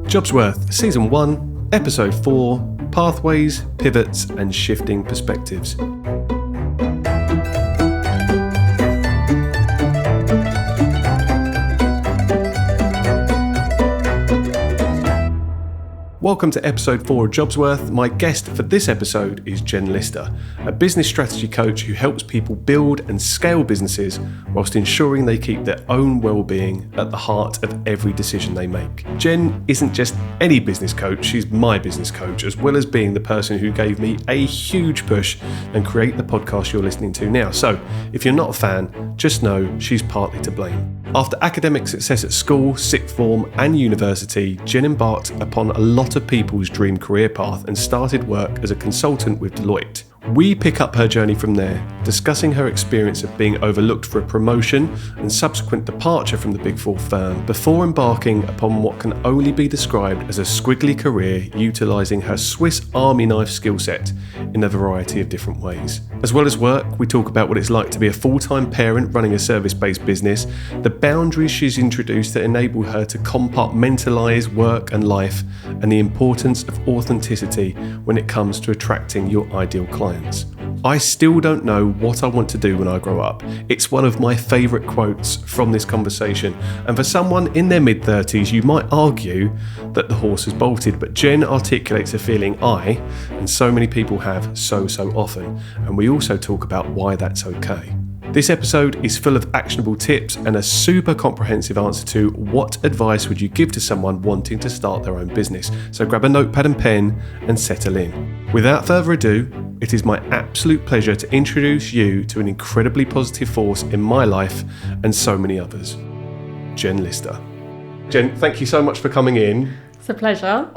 Jobsworth, Season 1, Episode 4, Pathways, Pivots and Shifting Perspectives. Welcome to episode 4 of Jobsworth. My guest for this episode is Jen Lister, a business strategy coach who helps people build and scale businesses whilst ensuring they keep their own well-being at the heart of every decision they make. Jen isn't just any business coach, she's my business coach, as well as being the person who gave me a huge push and create the podcast you're listening to now. So, if you're not a fan, just know she's partly to blame. After academic success at school, sixth form and university, Jen embarked upon a lot of people's dream career path and started work as a consultant with Deloitte. We pick up her journey from there, discussing her experience of being overlooked for a promotion and subsequent departure from the Big Four firm before embarking upon what can only be described as a squiggly career utilising her Swiss Army knife skill set in a variety of different ways. As well as work, we talk about what it's like to be a full-time parent running a service-based business, the boundaries she's introduced that enable her to compartmentalise work and life, and the importance of authenticity when it comes to attracting your ideal clients. I still don't know what I want to do when I grow up. It's one of my favourite quotes from this conversation, and for someone in their mid-30s you might argue that the horse has bolted, but Jen articulates a feeling I and so many people have so often, and we also talk about why that's okay. This episode is full of actionable tips and a super comprehensive answer to what advice would you give to someone wanting to start their own business. So grab a notepad and pen and settle in. Without further ado, it is my absolute pleasure to introduce you to an incredibly positive force in my life and so many others, Jen Lister. Jen, thank you so much for coming in. It's a pleasure.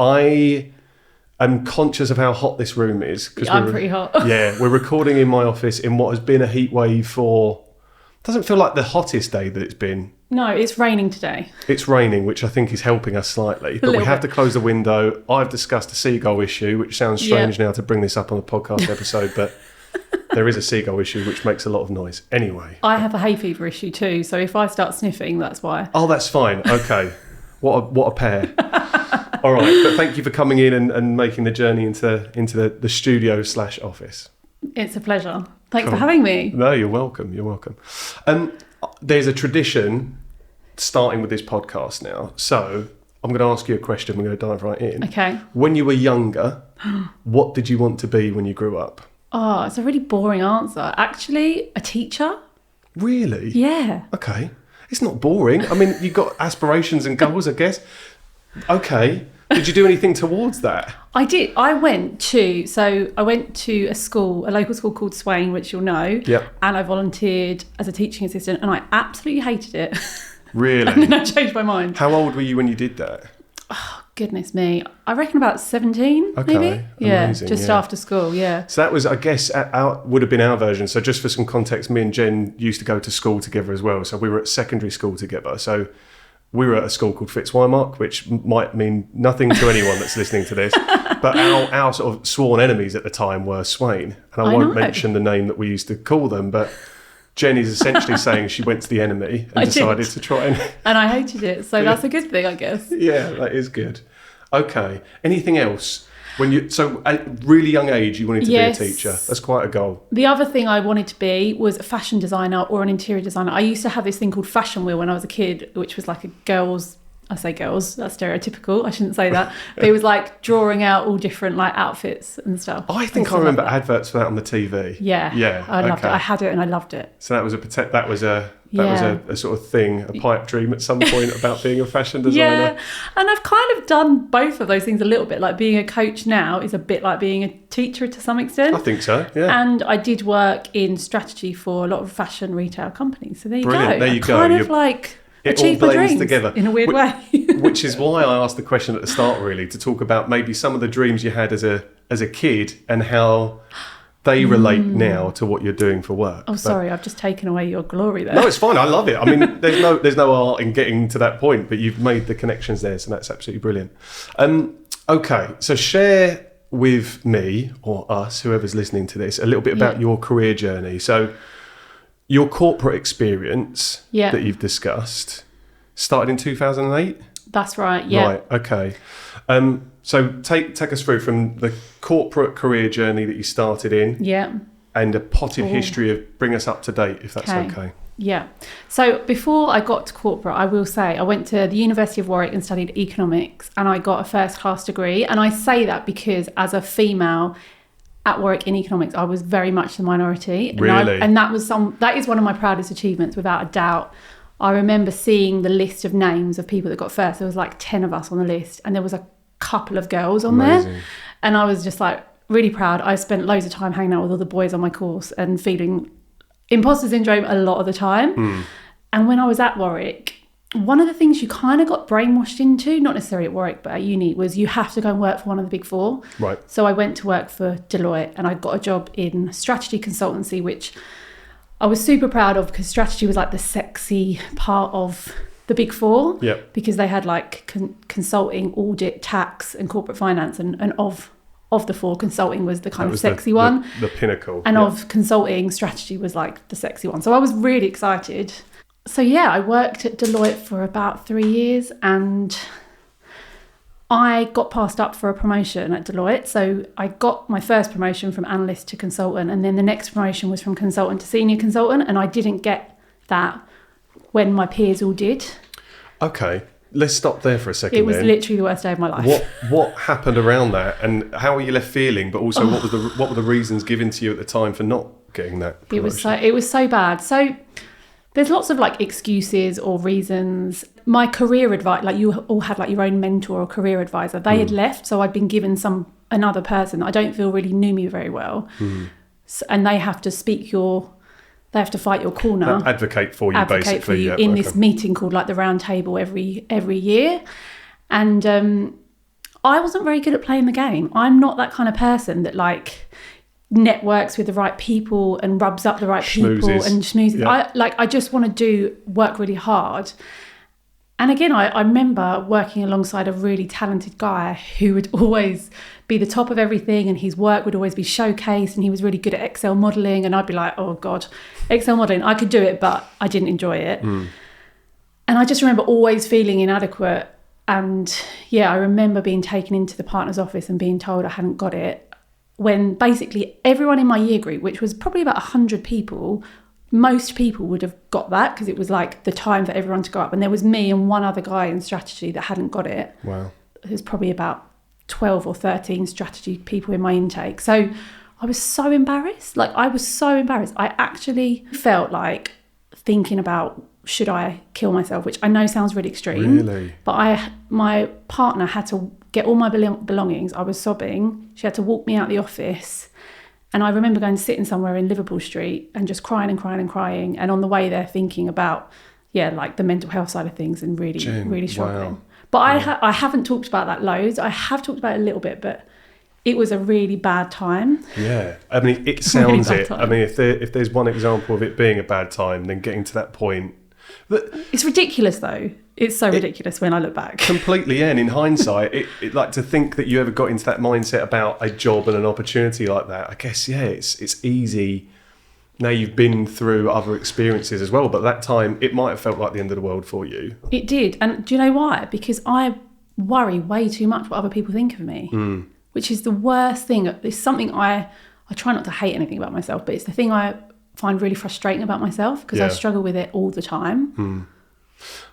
I'm conscious of how hot this room is. Yeah, I'm pretty hot. Yeah, we're recording in my office in what has been a heat wave for... Doesn't feel like the hottest day that it's been. No, it's raining today. It's raining, which I think is helping us slightly. But we have to close the window. I've discussed a seagull issue, which sounds strange now to bring this up on a podcast episode, but there is a seagull issue which makes a lot of noise. Anyway. I have a hay fever issue too, so if I start sniffing, that's why. Oh, that's fine. Okay. What a pair. All right, but thank you for coming in and making the journey into the studio/office. It's a pleasure. Thanks for having me. No, you're welcome. You're welcome. There's a tradition starting with this podcast now. So I'm going to ask you a question. We're going to dive right in. Okay. When you were younger, what did you want to be when you grew up? Oh, it's a really boring answer. Actually, a teacher. Really? Yeah. Okay. It's not boring. I mean, you've got aspirations and goals, I guess. Okay. Did you do anything towards that? I did. I went to a school, a local school called Swain, which you'll know. Yep. And I volunteered as a teaching assistant and I absolutely hated it. Really? And then I changed my mind. How old were you when you did that? Oh, goodness me. I reckon about 17, okay. maybe? Yeah, amazing, just after school, yeah. So that was, I guess, would have been our version. So just for some context, me and Jen used to go to school together as well. So we were at secondary school together. So we were at a school called Fitzwymark, which might mean nothing to anyone that's listening to this. But our sort of sworn enemies at the time were Swain. And I won't mention the name that we used to call them, but Jen is essentially saying she went to the enemy and decided to try and I hated it, so that's a good thing, I guess. Yeah, that is good. Okay. Anything else? So at a really young age, you wanted to be a teacher. That's quite a goal. The other thing I wanted to be was a fashion designer or an interior designer. I used to have this thing called Fashion Wheel when I was a kid, which was like a girls, I say girls, that's stereotypical, I shouldn't say that. But it was like drawing out all different like outfits and stuff. I think I remember adverts for that on the TV. Yeah. Yeah. I loved it. I had it and I loved it. So that was a sort of thing, a pipe dream at some point about being a fashion designer. Yeah, and I've kind of done both of those things a little bit. Like being a coach now is a bit like being a teacher to some extent. I think so, yeah. And I did work in strategy for a lot of fashion retail companies. So there you Go. There you go. Kind of like it all blends together in a weird way. Which is why I asked the question at the start, really, to talk about maybe some of the dreams you had as a kid and how they relate now to what you're doing for work. Oh, sorry, I've just taken away your glory there. No, it's fine. I love it. I mean, there's no art in getting to that point, but you've made the connections there, so that's absolutely brilliant. Okay, so share with me or us, whoever's listening to this, a little bit about your career journey. So your corporate experience that you've discussed started in 2008? That's right, yeah. Right, okay. So take us through from the corporate career journey that you started in. Yeah. And a potted history of bring us up to date, if that's okay. Yeah. So before I got to corporate, I will say I went to the University of Warwick and studied economics, and I got a first class degree. And I say that because as a female at Warwick in economics, I was very much the minority. Really? And that is one of my proudest achievements, without a doubt. I remember seeing the list of names of people that got first. There was like 10 of us on the list, and there was a couple of girls on there. And I was just like, really proud. I spent loads of time hanging out with all the boys on my course and feeling imposter syndrome a lot of the time. And when I was at Warwick, one of the things you kind of got brainwashed into, not necessarily at Warwick, but at uni, was you have to go and work for one of the big four. Right. So I went to work for Deloitte, and I got a job in strategy consultancy, which I was super proud of, because strategy was like the sexy part of the big four. Yep. Because they had like consulting, audit, tax and corporate finance, and of the four, consulting was the kind of sexy one. The pinnacle. And of consulting, strategy was like the sexy one. So I was really excited. So yeah, I worked at Deloitte for about 3 years, and I got passed up for a promotion at Deloitte. So I got my first promotion from analyst to consultant, and then the next promotion was from consultant to senior consultant, and I didn't get that when my peers all did. Okay. Let's stop there for a second. It was literally the worst day of my life. What happened around that, and how were you left feeling? But also, what were the reasons given to you at the time for not getting that promotion? It was so bad. So there's lots of like excuses or reasons. My career advice, like you all had like your own mentor or career advisor. They had left, so I'd been given another person that I don't feel really knew me very well, and they have to They have to fight your corner. Advocate for you, basically. In this meeting called like the round table every year. And I wasn't very good at playing the game. I'm not that kind of person that like networks with the right people and rubs up the right people and schmoozes. Yeah. I just want to work really hard. And again, I remember working alongside a really talented guy who would always be the top of everything, and his work would always be showcased, and he was really good at Excel modelling, and I'd be like, oh God, Excel modelling, I could do it, but I didn't enjoy it. And I just remember always feeling inadequate. And yeah, I remember being taken into the partner's office and being told I hadn't got it, when basically everyone in my year group, which was probably about 100 people, most people would have got that, because it was like the time for everyone to go up. And there was me and one other guy in strategy that hadn't got it. Wow. There's probably about 12 or 13 strategy people in my intake. So I was so embarrassed. I was so embarrassed. I actually felt like thinking about, should I kill myself? Which I know sounds really extreme. Really? But my partner had to get all my belongings. I was sobbing. She had to walk me out the office. And I remember going to sit in somewhere in Liverpool Street and just crying and crying and crying. And on the way there thinking about, like the mental health side of things, and really, really struggling. Wow. But I haven't talked about that loads. I have talked about it a little bit, but it was a really bad time. Yeah. I mean, it sounds really it. I mean, if there's one example of it being a bad time, then getting to that point. It's ridiculous though. It's so ridiculous when I look back. Completely, yeah. And in hindsight, it like to think that you ever got into that mindset about a job and an opportunity like that. I guess, yeah, it's easy. Now you've been through other experiences as well, but that time it might have felt like the end of the world for you. It did. And do you know why? Because I worry way too much what other people think of me, which is the worst thing. It's something I try not to hate anything about myself, but it's the thing I find really frustrating about myself, because I struggle with it all the time.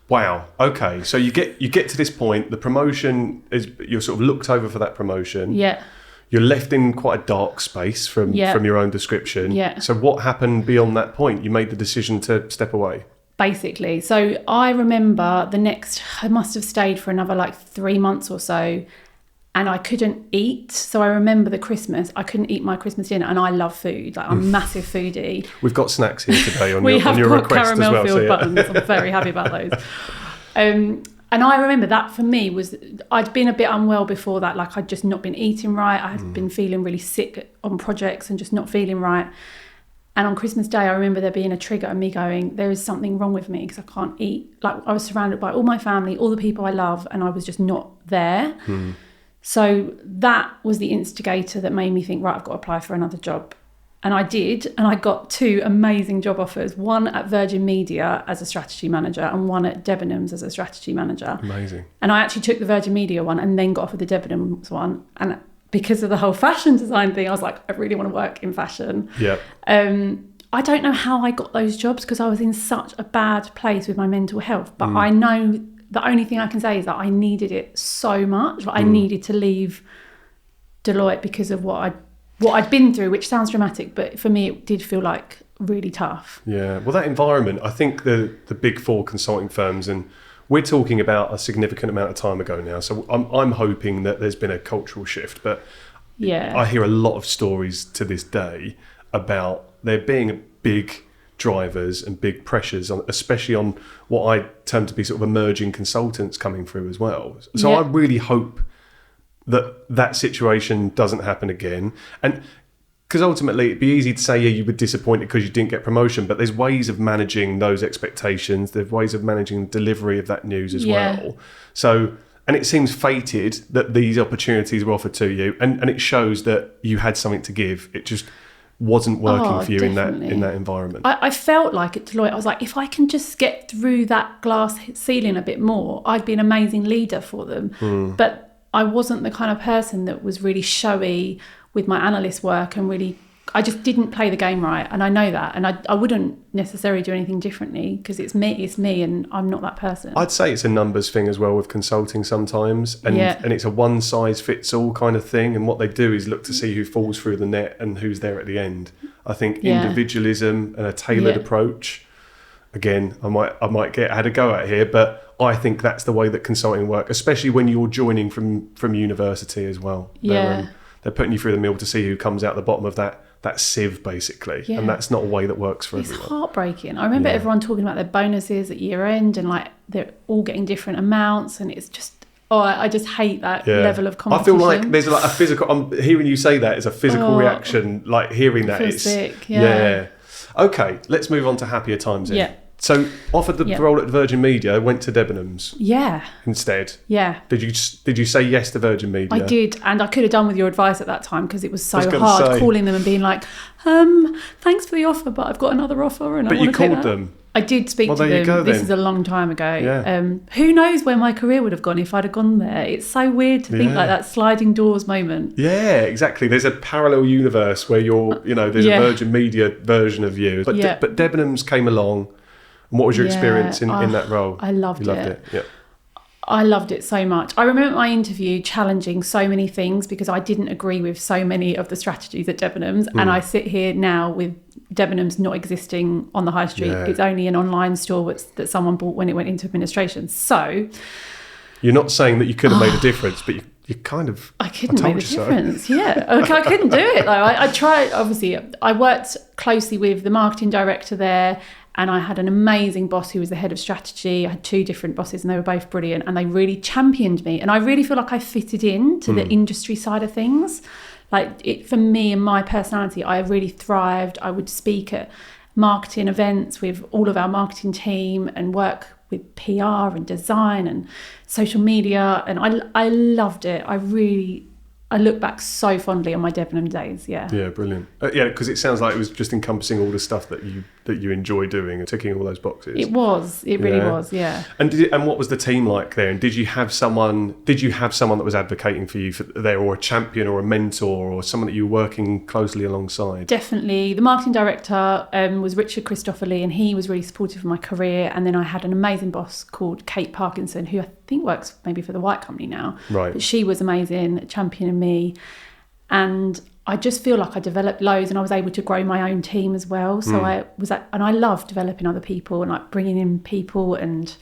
Wow. Okay. So you get to this point, the promotion is, you're sort of looked over for that promotion. Yeah. You're left in quite a dark space from your own description. Yeah. So what happened beyond that point? You made the decision to step away. Basically. So I remember I must have stayed for another 3 months or so, and I couldn't eat. So I remember the Christmas, I couldn't eat my Christmas dinner, and I love food. I'm a massive foodie. We've got snacks here today on your request as well. We have got caramel-filled buttons. I'm very happy about those. And I remember that for me was, I'd been a bit unwell before that. I'd just not been eating right. I had been feeling really sick on projects and just not feeling right. And on Christmas Day, I remember there being a trigger and me going, there is something wrong with me because I can't eat. I was surrounded by all my family, all the people I love, and I was just not there. So that was the instigator that made me think, right, I've got to apply for another job. And I did, and I got 2 amazing job offers, one at Virgin Media as a strategy manager and one at Debenhams as a strategy manager. Amazing. And I actually took the Virgin Media one and then got offered the Debenhams one. And because of the whole fashion design thing, I was like, I really want to work in fashion. Yeah. I don't know how I got those jobs because I was in such a bad place with my mental health. But I know the only thing I can say is that I needed it so much. Like I needed to leave Deloitte because of what I'd been through, which sounds dramatic, but for me it did feel like really tough. Yeah, well, that environment, I think the big 4 consulting firms, and we're talking about a significant amount of time ago now, so I'm hoping that there's been a cultural shift, but yeah, I hear a lot of stories to this day about there being big drivers and big pressures, especially on what I term to be sort of emerging consultants coming through as well. So I really hope that situation doesn't happen again. And because ultimately it'd be easy to say, yeah, you were disappointed because you didn't get promotion, but there's ways of managing those expectations. There's ways of managing the delivery of that news as well. So, and it seems fated that these opportunities were offered to you, and it shows that you had something to give. It just wasn't working for you definitely. in that environment. I felt like at Deloitte, I was like, if I can just get through that glass ceiling a bit more, I'd be an amazing leader for them. But I wasn't the kind of person that was really showy with my analyst work and really, I just didn't play the game right. And I know that. And I wouldn't necessarily do anything differently because it's me and I'm not that person. I'd say it's a numbers thing as well with consulting sometimes. And it's a one size fits all kind of thing. And what they do is look to see who falls through the net and who's there at the end. I think individualism and a tailored approach, again, I might had a go at here, but I think that's the way that consulting work, especially when you're joining from university as well. They're putting you through the mill to see who comes out the bottom of that sieve, basically. And that's not a way that works for everyone. It's heartbreaking. I remember everyone talking about their bonuses at year end and like they're all getting different amounts, and it's just, I just hate that level of competition. I feel like there's like a physical, I'm hearing you say that, it's a physical reaction, like hearing that. It's sick, Okay, let's move on to happier times then. So offered the role at Virgin Media, went to Debenhams instead. Did you say yes to Virgin Media? I did, and I could have done with your advice at that time because it was so hard calling them and being like, thanks for the offer, but I've got another offer and I want to take that. But you called them? I did speak to them. You go, this is a long time ago. Who knows where my career would have gone if I'd have gone there. It's so weird to think like that sliding doors moment. Yeah, exactly. There's a parallel universe where you're, there's a Virgin Media version of you. But but Debenhams came along. And what was your experience in that role? I loved it. Yeah. I loved it so much. I remember my interview challenging so many things because I didn't agree with so many of the strategies at Debenhams. And I sit here now with Debenhams not existing on the high street. It's only an online store that someone bought when it went into administration. So you're not saying that you could have made a difference, but you kind of... I couldn't make a difference. I couldn't do it though. I tried, obviously. I worked closely with the marketing director there. And I had an amazing boss who was the head of strategy. I had 2 different bosses and they were both brilliant. And they really championed me. And I really feel like I fitted in to the industry side of things. Like for me and my personality, I really thrived. I would speak at marketing events with all of our marketing team and work with PR and design and social media. And I loved it. I look back so fondly on my Debenhams days. Yeah, brilliant. Because it sounds like it was just encompassing all the stuff that you enjoy doing and ticking all those boxes. It really was. And what was the team like there? And did you have someone that was advocating for you there, or a champion or a mentor or someone that you were working closely alongside? Definitely. The marketing director was Richard Christopherly, and he was really supportive of my career. And then I had an amazing boss called Kate Parkinson, who I think works maybe for the White Company now. Right. But she was amazing, championing me. And I just feel like I developed loads, and I was able to grow my own team as well. So I love developing other people and like bringing in people and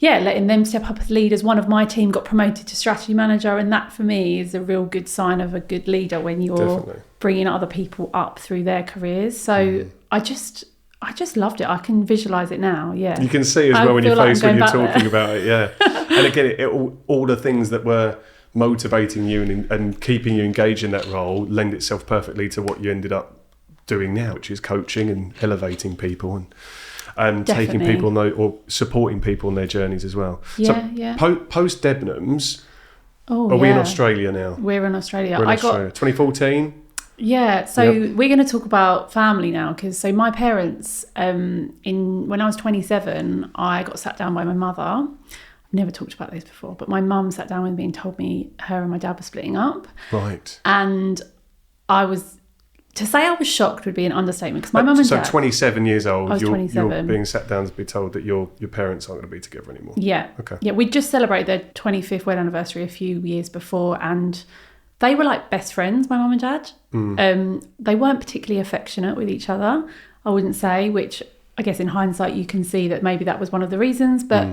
letting them step up as leaders. One of my team got promoted to strategy manager, and that for me is a real good sign of a good leader when you're bringing other people up through their careers. So I just loved it. I can visualize it now. Yeah, you can see as well in your face when you're talking about it. Yeah, and again, all the things that were motivating you and keeping you engaged in that role lend itself perfectly to what you ended up doing now, which is coaching and elevating people and taking people or supporting people in their journeys as well. Post Debenhams, are we in Australia now? We're in Australia. 2014. Yeah, so we're going to talk about family now, because so my parents, when I was 27, I got sat down by my mother. I've never talked about this before, but my mum sat down with me and told me her and my dad were splitting up. Right. And to say I was shocked would be an understatement, because my mum and dad... So 27 years old, I was 27. You're being sat down to be told that your parents aren't going to be together anymore. Yeah. Okay. Yeah, we just celebrated their 25th wedding anniversary a few years before, and they were like best friends, my mum and dad. They weren't particularly affectionate with each other, I wouldn't say, which I guess in hindsight you can see that maybe that was one of the reasons, but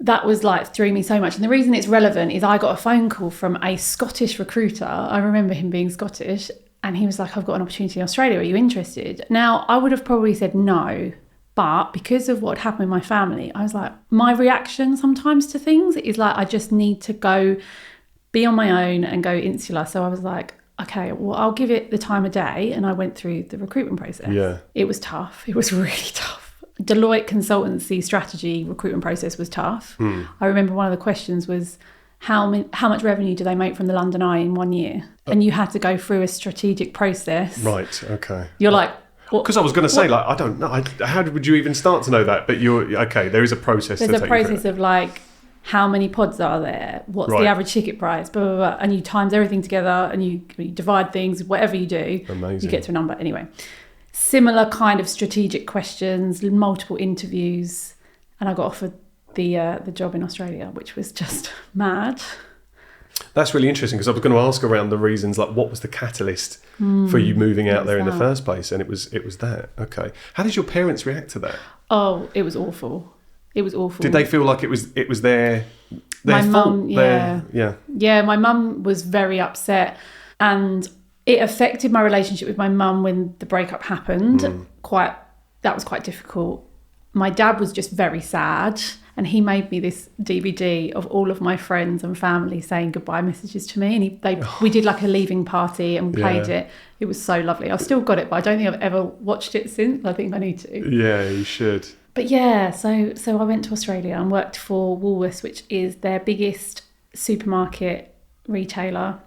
that was like threw me so much. And the reason it's relevant is I got a phone call from a Scottish recruiter. I remember him being Scottish, and he was like, I've got an opportunity in Australia, are you interested? Now, I would have probably said no, but because of what happened with my family, I was like, my reaction sometimes to things is like, I just need to go be on my own and go insular. So I was like, okay, well, I'll give it the time of day. And I went through the recruitment process. Yeah. It was tough. It was really tough. Deloitte consultancy strategy recruitment process was tough. I remember one of the questions was, how much revenue do they make from the London Eye in 1 year? And you had to go through a strategic process. Right, okay. You're like... Because I was going to say, like, I don't know. How would you even start to know that? But there is a process to take. There's a process of, like, how many pods are there? What's the average ticket price? Blah, blah, blah. And you times everything together and you divide things, whatever you do. Amazing. You get to a number. Anyway, similar kind of strategic questions, multiple interviews. And I got offered the job in Australia, which was just mad. That's really interesting, because I was going to ask around the reasons, like what was the catalyst for you moving out there in the first place, and it was that. Okay. How did your parents react to that? Oh, it was awful. It was awful. Did they feel like it was their my fault? Mum, yeah, my mum was very upset, and it affected my relationship with my mum when the breakup happened. That was quite difficult. My dad was just very sad. And he made me this DVD of all of my friends and family saying goodbye messages to me. And we did like a leaving party and played it. It was so lovely. I've still got it, but I don't think I've ever watched it since. I think I need to. Yeah, you should. But yeah, so I went to Australia and worked for Woolworths, which is their biggest supermarket retailer.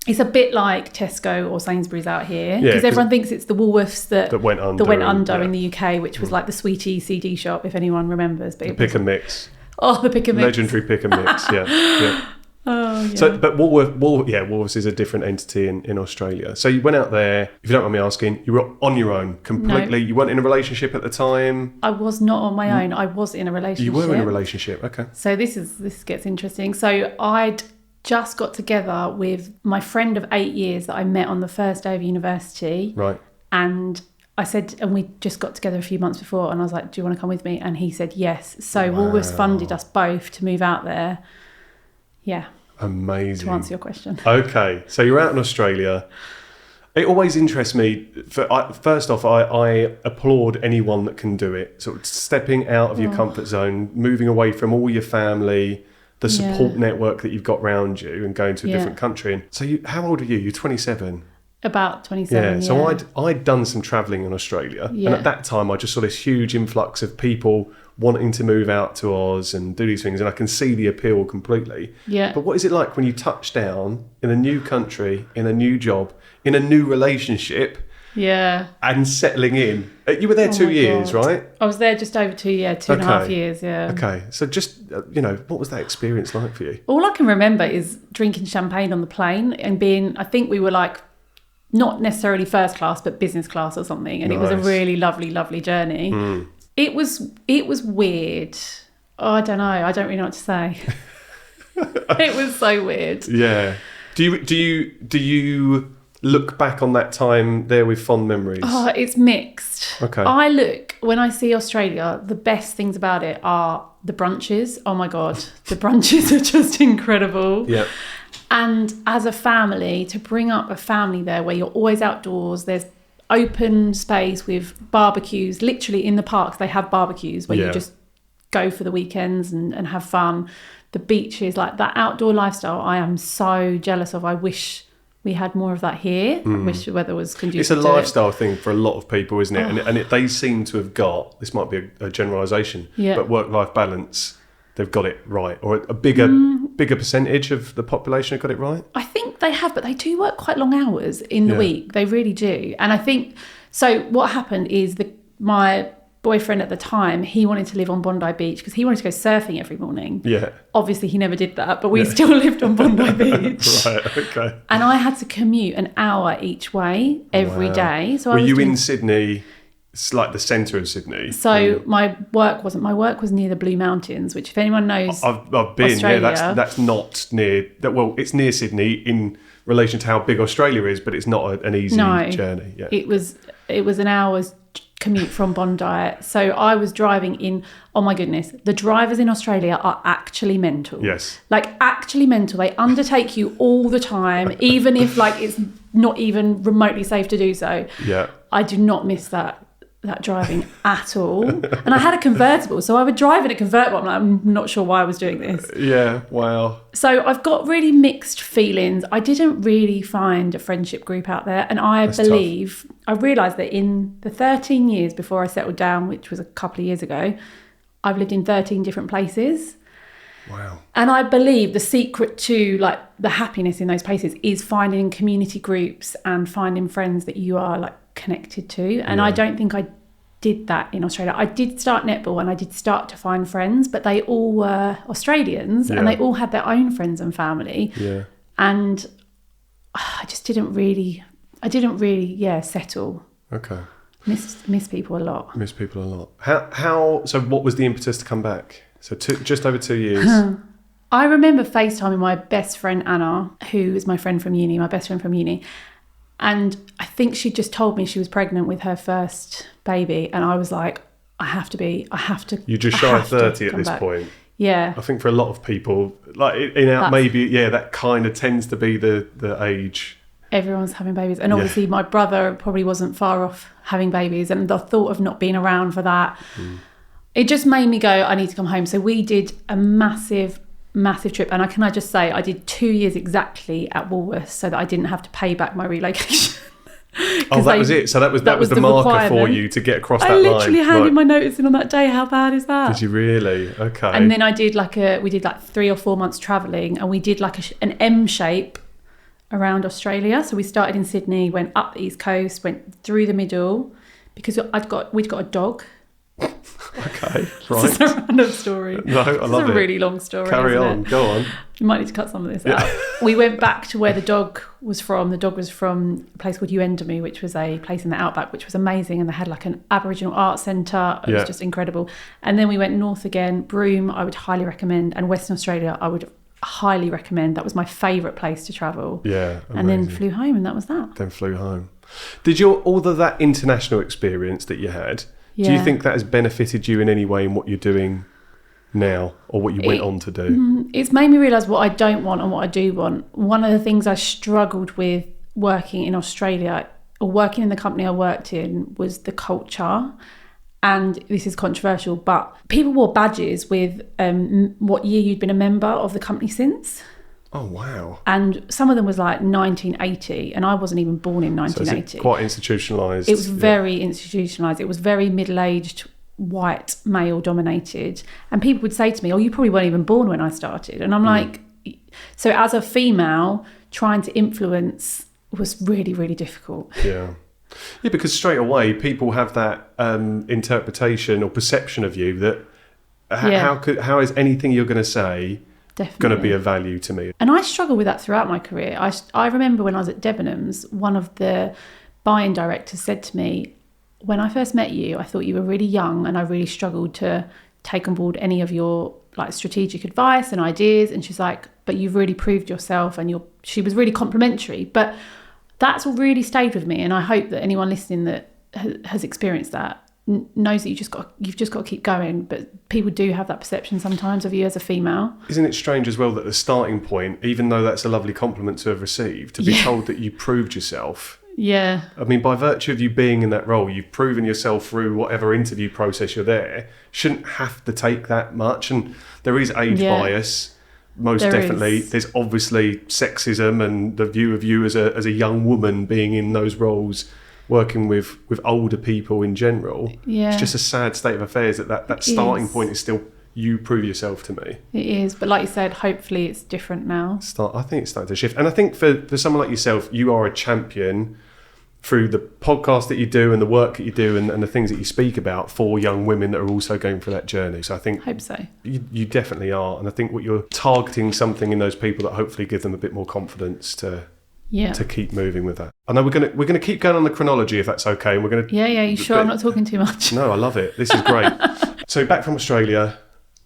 It's a bit like Tesco or Sainsbury's out here, because everyone thinks it's the Woolworths that went under in the UK, which was like the Sweetie CD shop, if anyone remembers. But Pick and Mix. Oh, the Pick and Mix. Legendary Pick and Mix, yeah. Oh, yeah. So, but Woolworths is a different entity in Australia. So you went out there, if you don't mind me asking, you were on your own completely. No. You weren't in a relationship at the time? I was not on my own. I was in a relationship. You were in a relationship, okay. So this gets interesting. So I'd just got together with my friend of 8 years that I met on the first day of university. Right. And I said, and we just got together a few months before, and I was like, do you want to come with me? And he said yes. So Woolworths funded us both to move out there. Yeah. Amazing. To answer your question. Okay. So you're out in Australia. It always interests me. First off, I applaud anyone that can do it. Sort of stepping out of your comfort zone, moving away from all your family, the support network that you've got around you, and going to a different country. And so how old are you? You're 27. About 27. Yeah. So I'd done some travelling in Australia, and at that time I just saw this huge influx of people wanting to move out to Oz and do these things, and I can see the appeal completely. Yeah. But what is it like when you touch down in a new country, in a new job, in a new relationship? Yeah. And settling in. You were there 2 years, right? I was there just over 2 years, 2.5 years, yeah. Okay. So just, what was that experience like for you? All I can remember is drinking champagne on the plane and I think we were like, not necessarily first class, but business class or something. And It was a really lovely, lovely journey. It was weird. Oh, I don't know. I don't really know what to say. It was so weird. Yeah. Do you look back on that time there with fond memories? Oh, it's mixed. Okay. When I see Australia, the best things about it are the brunches. Oh my God. The brunches are just incredible. Yeah. And as a family, to bring up a family there where you're always outdoors, there's open space with barbecues. Literally in the parks, they have barbecues where you just go for the weekends and have fun. The beaches, like that outdoor lifestyle, I am so jealous of. I wish we had more of that here. I wish the weather was conducive. It's a lifestyle thing for a lot of people, isn't it? And they seem to have got, this might be a generalisation, but work-life balance, they've got it right. Or a bigger percentage of the population have got it right? I think they have, but they do work quite long hours in the week. They really do. And I think, so what happened is my boyfriend at the time, he wanted to live on Bondi Beach because he wanted to go surfing every morning. Yeah. Obviously, he never did that, but we still lived on Bondi Beach. Right, okay. And I had to commute an hour each way every day. So were you in Sydney? It's like the centre of Sydney. So my work was near the Blue Mountains, which if anyone knows, I've been. Australia, that's not near that. Well, it's near Sydney in relation to how big Australia is, but it's not an easy journey. Yeah. It was an hour's commute from Bondi. So I was driving in, oh my goodness, the drivers in Australia are actually mental. Yes. Like actually mental. They undertake you all the time, even if like it's not even remotely safe to do so. Yeah. I do not miss that driving at all. And I had a convertible, so I would drive in a convertible. I'm not sure why I was doing this. Yeah, wow. So I've got really mixed feelings. I didn't really find a friendship group out there. And I realised that in the 13 years before I settled down, which was a couple of years ago, I've lived in 13 different places. Wow. And I believe the secret to like the happiness in those places is finding community groups and finding friends that you are like connected to. And I don't think I did that in Australia. I did start netball and I did start to find friends, but they all were Australians and they all had their own friends and family. Yeah. And I just didn't really settle. Okay. Miss people a lot. Miss people a lot. How so what was the impetus to come back? So just over 2 years. I remember FaceTiming my best friend Anna, who is my best friend from uni. And I think she just told me she was pregnant with her first baby. And I was like, I have to. You're just shy of 30 at this point. Yeah. I think for a lot of people, like that kind of tends to be the age. Everyone's having babies. And obviously my brother probably wasn't far off having babies. And the thought of not being around for that, it just made me go, I need to come home. So we did a massive trip. And can I just say, I did 2 years exactly at Woolworths so that I didn't have to pay back my relocation. Oh, that was it. So that was the marker for you to get across that line. I literally handed my notice in on that day. How bad is that? Did you really? Okay. And then we did like 3 or 4 months traveling, and we did like an M shape around Australia. So we started in Sydney, went up the east coast, went through the middle, because we'd got a dog. Okay, right. It's a random story. No, I love it. It's a really long story. Carry on, go on. You might need to cut some of this out. We went back to where the dog was from. The dog was from a place called Uendamu, which was a place in the outback, which was amazing. And they had like an Aboriginal art centre. It was just incredible. And then we went north again. Broome, I would highly recommend. And Western Australia, I would highly recommend. That was my favourite place to travel. Yeah, amazing. And then flew home, and that was that. Then flew home. Did all of that international experience that you had, do you think that has benefited you in any way in what you're doing now, or what you went on to do? It's made me realise what I don't want and what I do want. One of the things I struggled with working in Australia, or working in the company I worked in, was the culture. And this is controversial, but people wore badges with what year you'd been a member of the company since. Oh, wow. And some of them was like 1980, and I wasn't even born in 1980. So it's quite institutionalised. It was very institutionalised. It was very middle-aged, white, male-dominated. And people would say to me, oh, you probably weren't even born when I started. And I'm like, so as a female, trying to influence was really, really difficult. Yeah. Yeah, because straight away, people have that interpretation or perception of you that how is anything you're going to say going to be of value to me? And I struggle with that throughout my career. I remember when I was at Debenhams, one of the buying directors said to me, when I first met you, I thought you were really young, and I really struggled to take on board any of your like strategic advice and ideas. And she's like, but you've really proved yourself, and she was really complimentary. But that's what really stayed with me. And I hope that anyone listening that has experienced that knows that you've just got to keep going. But people do have that perception sometimes of you as a female. Isn't it strange as well that the starting point, even though that's a lovely compliment to have received, to be told that you proved yourself? Yeah. I mean, by virtue of you being in that role, you've proven yourself through whatever interview process you're there. Shouldn't have to take that much. And there is age bias, most definitely. There's obviously sexism and the view of you as a young woman being in those roles, working with older people in general. Yeah. It's just a sad state of affairs that starting point is still you prove yourself to me. It is, but like you said, hopefully it's different now. I think it's starting to shift. And I think for someone like yourself, you are a champion through the podcast that you do and the work that you do and the things that you speak about for young women that are also going through that journey. So I think hope so. You definitely are. And I think what you're targeting something in those people that hopefully give them a bit more confidence to keep moving with that. I know we're gonna keep going on the chronology if that's okay. And we're gonna you sure I'm not talking too much? No, I love it. This is great. So back from Australia,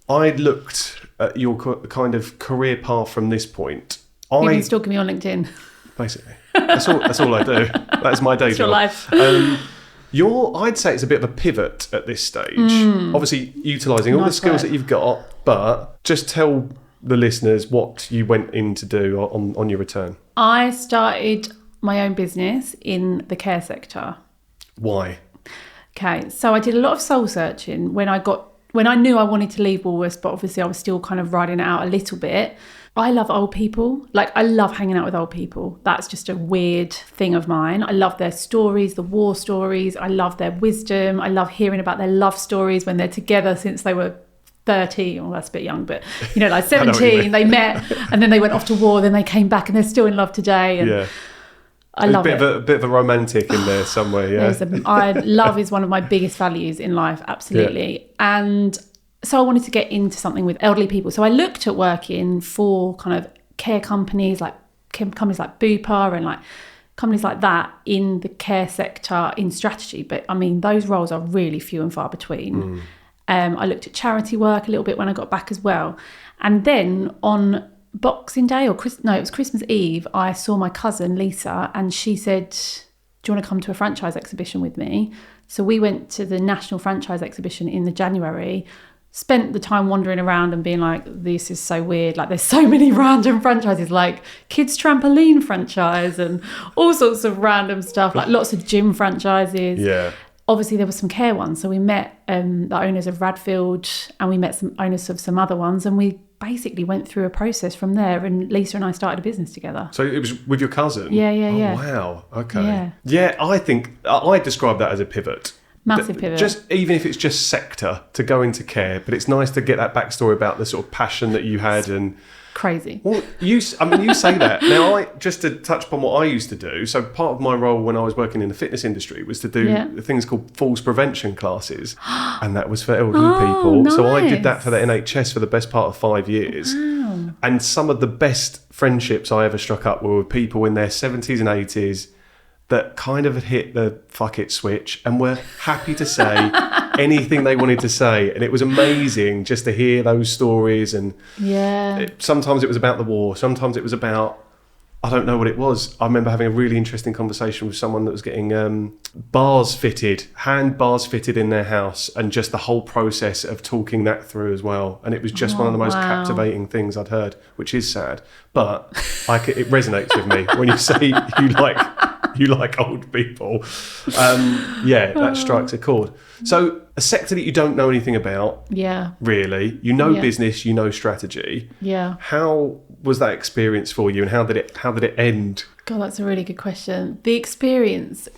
I looked at your kind of career path from this point. You've been stalking me on LinkedIn. Basically. That's all I do. That's my day job. Your life. I'd say it's a bit of a pivot at this stage. Obviously, utilising all the skills that you've got, but just tell the listeners what you went in to do on your return. I started my own business in the care sector. Why? Okay, so I did a lot of soul searching when I knew I wanted to leave Woolworths, but obviously I was still kind of riding it out a little bit. I love old people. Like, I love hanging out with old people. That's just a weird thing of mine. I love their stories, the war stories. I love their wisdom. I love hearing about their love stories when they're together since they were 30. Well, that's a bit young, but, like 17, they met and then they went off to war. Then they came back and they're still in love today. And I love it. A bit of a romantic in there somewhere, yeah. Love is one of my biggest values in life, absolutely. Yeah. And so I wanted to get into something with elderly people. So I looked at working for kind of care companies like Bupa and like companies like that in the care sector in strategy. But I mean, those roles are really few and far between. I looked at charity work a little bit when I got back as well. And then on Boxing Day it was Christmas Eve, I saw my cousin Lisa and she said, do you want to come to a franchise exhibition with me? So we went to the National Franchise Exhibition in the January, spent the time wandering around and being like, this is so weird. Like, there's so many random franchises, like kids trampoline franchise and all sorts of random stuff, like lots of gym franchises. Yeah. Obviously, there were some care ones. So we met the owners of Radfield and we met some owners of some other ones. And we basically went through a process from there. And Lisa and I started a business together. So it was with your cousin? Yeah. Wow. Okay. Yeah, I think I describe that as a pivot. Massive pivot. Just even if it's just sector to go into care, but it's nice to get that backstory about the sort of passion that you had and crazy. Well, you say that. Now, just to touch upon what I used to do. So part of my role when I was working in the fitness industry was to do things called falls prevention classes, and that was for elderly people. Nice. So I did that for the NHS for the best part of 5 years. Wow. And some of the best friendships I ever struck up were with people in their 70s and 80s that kind of had hit the fuck it switch and were happy to say anything they wanted to say. And it was amazing just to hear those stories. And sometimes it was about the war. Sometimes it was about, I don't know what it was. I remember having a really interesting conversation with someone that was getting hand bars fitted in their house, and just the whole process of talking that through as well. And it was just one of the most captivating things I'd heard, which is sad. But it resonates with me when you say you like old people. That strikes a chord. So a sector that you don't know anything about, really. You know business, you know strategy. Yeah. How was that experience for you, and how did it end? God, that's a really good question. The experience.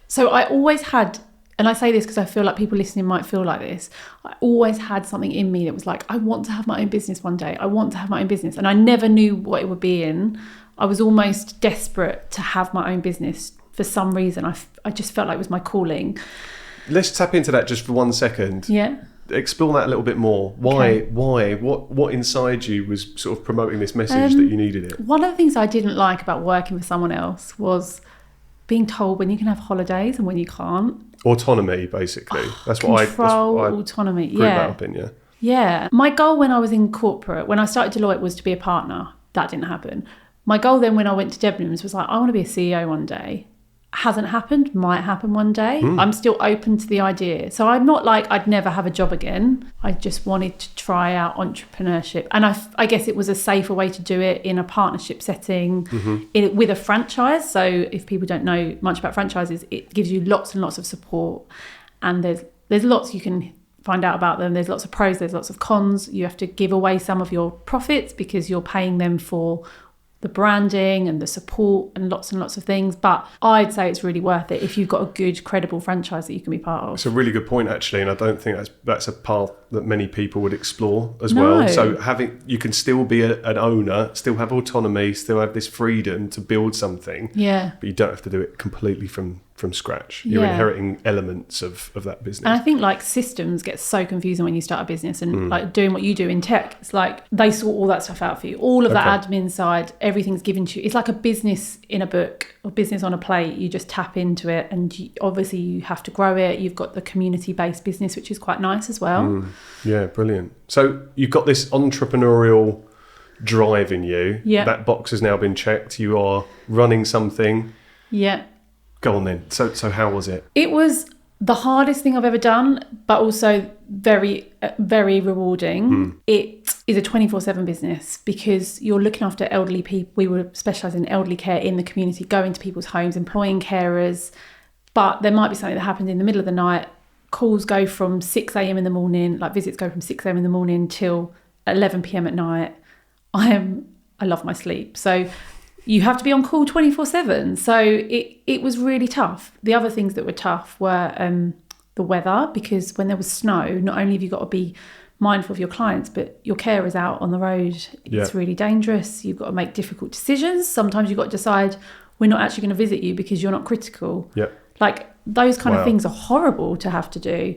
So I always had, and I say this because I feel like people listening might feel like this, I always had something in me that was like, I want to have my own business one day. I want to have my own business. And I never knew what it would be in. I was almost desperate to have my own business for some reason. I just felt like it was my calling. Let's tap into that just for 1 second. Yeah. Explore that a little bit more. Why? What inside you was sort of promoting this message that you needed it? One of the things I didn't like about working for someone else was being told when you can have holidays and when you can't. Autonomy, basically. Autonomy. Grew that up in, Yeah. My goal when I was in corporate, when I started Deloitte, was to be a partner. That didn't happen. My goal then when I went to Debenhams was like, I want to be a CEO one day. Hasn't happened, might happen one day. I'm still open to the idea. So I'm not like I'd never have a job again. I just wanted to try out entrepreneurship. And I guess it was a safer way to do it in a partnership setting with a franchise. So if people don't know much about franchises, it gives you lots and lots of support. And there's lots you can find out about them. There's lots of pros, there's lots of cons. You have to give away some of your profits because you're paying them for the branding and the support and lots of things. But I'd say it's really worth it if you've got a good, credible franchise that you can be part of. It's a really good point, actually, and I don't think that's a path that many people would explore as No. well. So you can still be an owner, still have autonomy, still have this freedom to build something. Yeah. But you don't have to do it completely from scratch. You're inheriting elements of that business. And I think like systems get so confusing when you start a business, and like doing what you do in tech, it's like they sort all that stuff out for you. All of that admin side, everything's given to you. It's like a business in a book or business on a plate. You just tap into it, and obviously you have to grow it. You've got the community-based business, which is quite nice as well. Yeah, brilliant. So you've got this entrepreneurial drive in you. Yeah. That box has now been checked. You are running something. Yeah. Go on then. So how was it? It was the hardest thing I've ever done, but also very, very rewarding. It is a 24/7 business because you're looking after elderly people. We were specialising in elderly care in the community, going to people's homes, employing carers. But there might be something that happens in the middle of the night. Calls go from 6 a.m. in the morning, like visits go from 6 a.m. in the morning till 11 p.m. at night. I love my sleep. So you have to be on call 24/7. So it was really tough. The other things that were tough were the weather, because when there was snow, not only have you got to be mindful of your clients, but your carers out on the road. It's really dangerous. You've got to make difficult decisions. Sometimes you've got to decide we're not actually going to visit you because you're not critical. Yeah. Like those kind of things are horrible to have to do.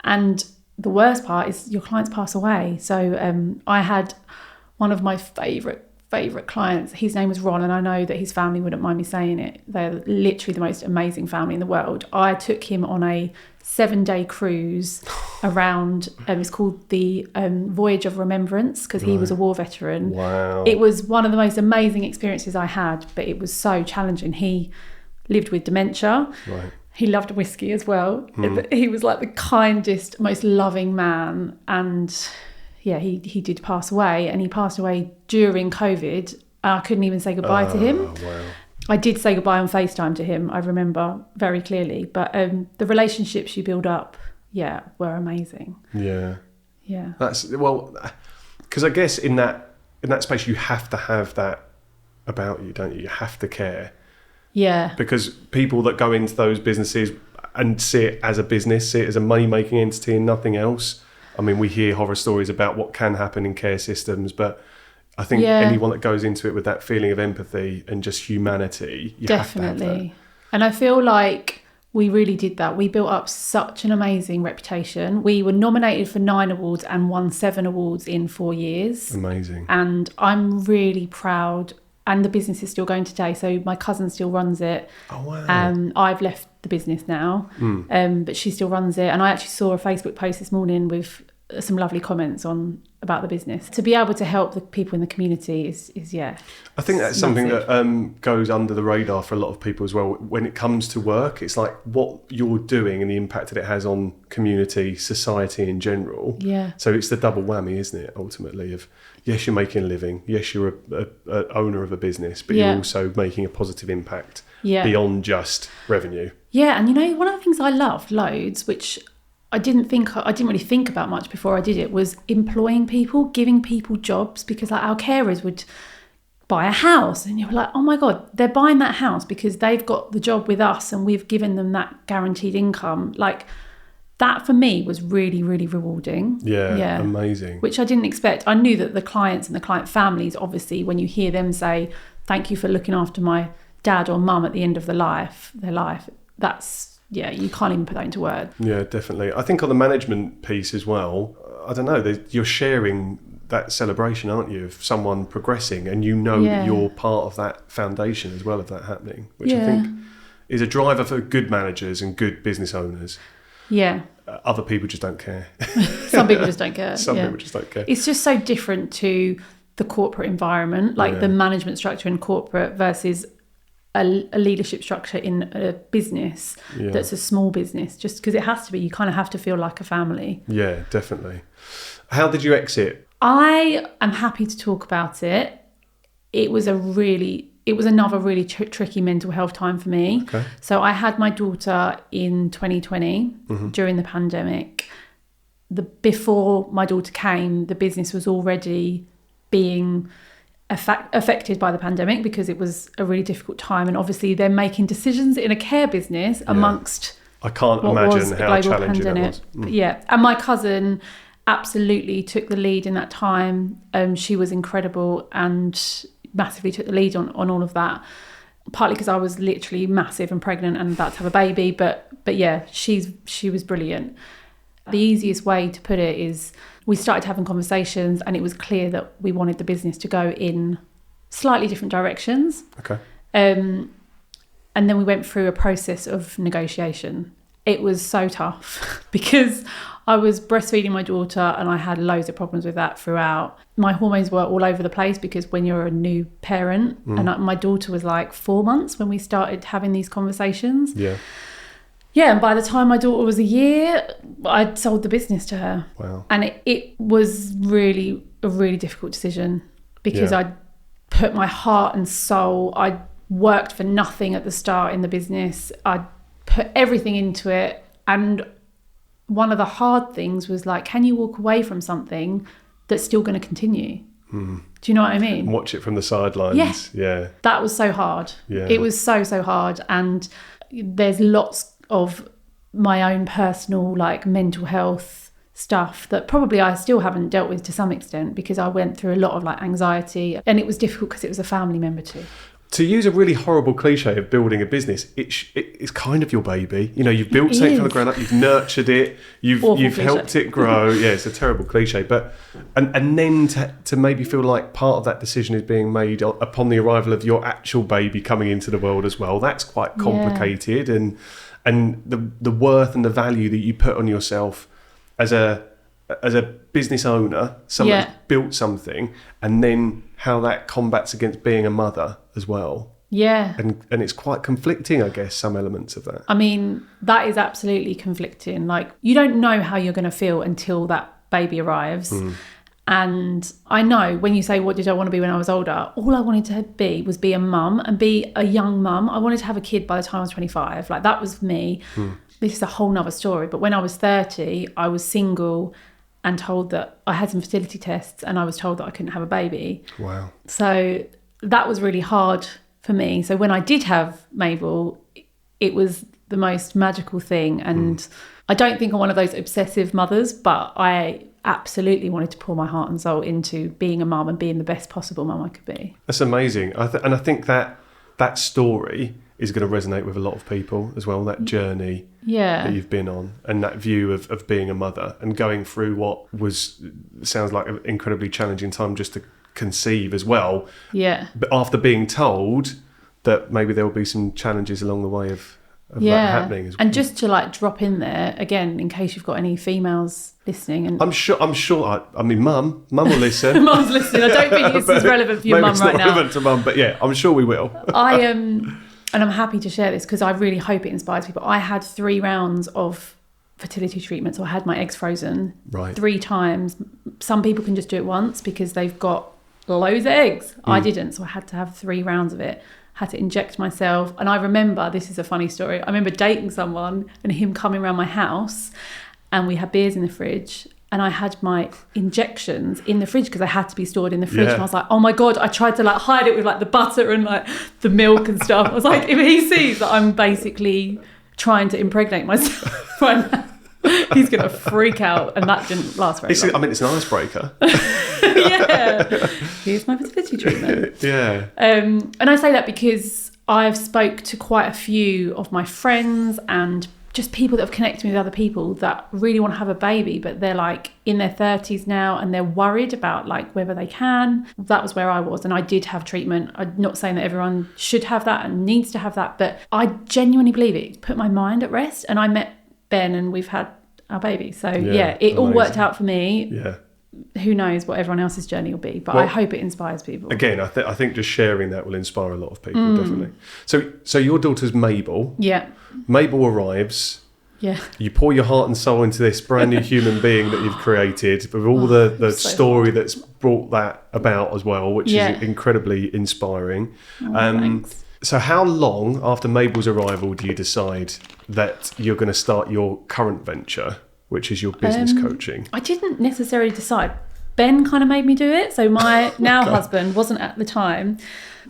And the worst part is your clients pass away. So I had one of my favourite clients. His name was Ron, and I know that his family wouldn't mind me saying it. They're literally the most amazing family in the world. I took him on a 7-day cruise around, it's called the Voyage of Remembrance, because he was a war veteran. Wow. It was one of the most amazing experiences I had, but it was so challenging. He lived with dementia. Right. He loved whiskey as well. He was like the kindest, most loving man. And yeah, he did pass away, and he passed away during COVID. I couldn't even say goodbye to him. Wow. I did say goodbye on FaceTime to him, I remember very clearly. But the relationships you build up, were amazing. Yeah. Yeah. That's, well, because I guess in that space you have to have that about you, don't you? You have to care. Yeah. Because people that go into those businesses and see it as a business, see it as a money-making entity and nothing else. I mean, we hear horror stories about what can happen in care systems, but I think anyone that goes into it with that feeling of empathy and just humanity, you have to have that. And I feel like we really did that. We built up such an amazing reputation. We were nominated for 9 awards and won 7 awards in 4 years. Amazing. And I'm really proud. And the business is still going today. So my cousin still runs it. Oh, wow. I've left the business now, but she still runs it. And I actually saw a Facebook post this morning with some lovely comments about the business. To be able to help the people in the community is I think that's something that goes under the radar for a lot of people as well. When it comes to work, it's like what you're doing and the impact that it has on community, society in general. Yeah. So it's the double whammy, isn't it, ultimately, of yes, you're making a living, yes, you're a owner of a business, but you're also making a positive impact beyond just revenue. Yeah, and one of the things I loved loads, which I didn't really think about much before I did it, was employing people, giving people jobs, because like our carers would buy a house and you're like, oh my God, they're buying that house because they've got the job with us and we've given them that guaranteed income. Like that for me was really, really rewarding. Yeah, amazing. Which I didn't expect. I knew that the clients and the client families, obviously, when you hear them say, thank you for looking after my dad or mum at the end of their life, that's, you can't even put that into words. Yeah, definitely. I think on the management piece as well, I don't know, you're sharing that celebration, aren't you, of someone progressing, and that you're part of that foundation as well of that happening, which I think is a driver for good managers and good business owners. Yeah. Other people just don't care. Some people just don't care. People just don't care. It's just so different to the corporate environment, like the management structure in corporate versus a leadership structure in a business that's a small business, just because it has to be. You kind of have to feel like a family. Yeah, definitely. How did you exit? I am happy to talk about it. It was another really tricky mental health time for me. Okay. So I had my daughter in 2020 during the pandemic. Before my daughter came, the business was already being affected by the pandemic because it was a really difficult time, and obviously they're making decisions in a care business amongst I can't imagine how challenging that was. Yeah, and my cousin absolutely took the lead in that time. She was incredible and massively took the lead on all of that, partly because I was literally massive and pregnant and about to have a baby, but yeah, she was brilliant. The easiest way to put it is we started having conversations and it was clear that we wanted the business to go in slightly different directions. Okay. And then we went through a process of negotiation. It was so tough because I was breastfeeding my daughter and I had loads of problems with that throughout. My hormones were all over the place because when you're a new parent, and my daughter was like 4 months when we started having these conversations. Yeah, and by the time my daughter was a year, I'd sold the business to her. Wow. And it was really a really difficult decision because I'd put my heart and soul, I'd worked for nothing at the start in the business, I'd put everything into it. And one of the hard things was like, can you walk away from something that's still going to continue? Do you know what I mean? Watch it from the sidelines. Yeah. That was so hard. Yeah. It was so hard. And there's lots of my own personal like mental health stuff that probably I still haven't dealt with to some extent because I went through a lot of like anxiety, and it was difficult because it was a family member too. To use a really horrible cliche of building a business, it's kind of your baby. You know, you've built something from the ground up, you've nurtured it, you've helped it grow. Yeah, it's a terrible cliche, but and then to maybe feel like part of that decision is being made upon the arrival of your actual baby coming into the world as well. That's quite complicated, and the worth and the value that you put on yourself as a business owner, someone that's built something, and then how that combats against being a mother as well. Yeah. And it's quite conflicting, I guess, some elements of that. I mean, that is absolutely conflicting. Like, you don't know how you're going to feel until that baby arrives. And I know when you say, what did I want to be when I was older? All I wanted to be a mum and be a young mum. I wanted to have a kid by the time I was 25. Like, that was me. This is a whole nother story. But when I was 30, I was single and told that I had some fertility tests and I was told that I couldn't have a baby. Wow. So that was really hard for me. So when I did have Mabel, it was the most magical thing. And I don't think I'm one of those obsessive mothers, but I absolutely wanted to pour my heart and soul into being a mum and being the best possible mum I could be. That's amazing. And I think that story is going to resonate with a lot of people as well, that journey that you've been on, and that view of being a mother and going through what sounds like an incredibly challenging time just to conceive as well. Yeah. But after being told that maybe there will be some challenges along the way of that happening as well. And just to like drop in there again, in case you've got any females listening, and I'm sure. I mean, Mum will listen. Mum's listening. I don't think this is relevant for your mum right now. Maybe it's not relevant to Mum, but yeah, I'm sure we will. And I'm happy to share this because I really hope it inspires people. I had 3 rounds of fertility treatments. So I had my eggs frozen 3 times. Some people can just do it once because they've got loads of eggs. I didn't, so I had to have 3 rounds of it. Had to inject myself. And I remember, this is a funny story, I remember dating someone and him coming around my house and we had beers in the fridge and I had my injections in the fridge because they had to be stored in the fridge. And I was like, oh my God, I tried to like hide it with like the butter and like the milk and stuff. I was like, if he sees that I'm basically trying to impregnate myself right now, he's going to freak out. And that didn't last very long. I mean, it's an icebreaker. Yeah. Here's my fertility treatment. Yeah. And I say that because I've spoke to quite a few of my friends and just people that have connected me with other people that really want to have a baby, but they're like in their 30s now and they're worried about like whether they can. That was where I was, and I did have treatment. I'm not saying that everyone should have that and needs to have that, but I genuinely believe it put my mind at rest. And I met Ben and we've had our baby. So it all worked out for me. Yeah. Who knows what everyone else's journey will be, but I hope it inspires people. Again, I think just sharing that will inspire a lot of people, definitely. So your daughter's Mabel. Yeah. Mabel arrives. Yeah. You pour your heart and soul into this brand new human being that you've created with all the story that's brought that about as well, which is incredibly inspiring. Thanks. So how long after Mabel's arrival do you decide that you're going to start your current venture, which is your business coaching? I didn't necessarily decide. Ben kind of made me do it. So my now husband wasn't at the time.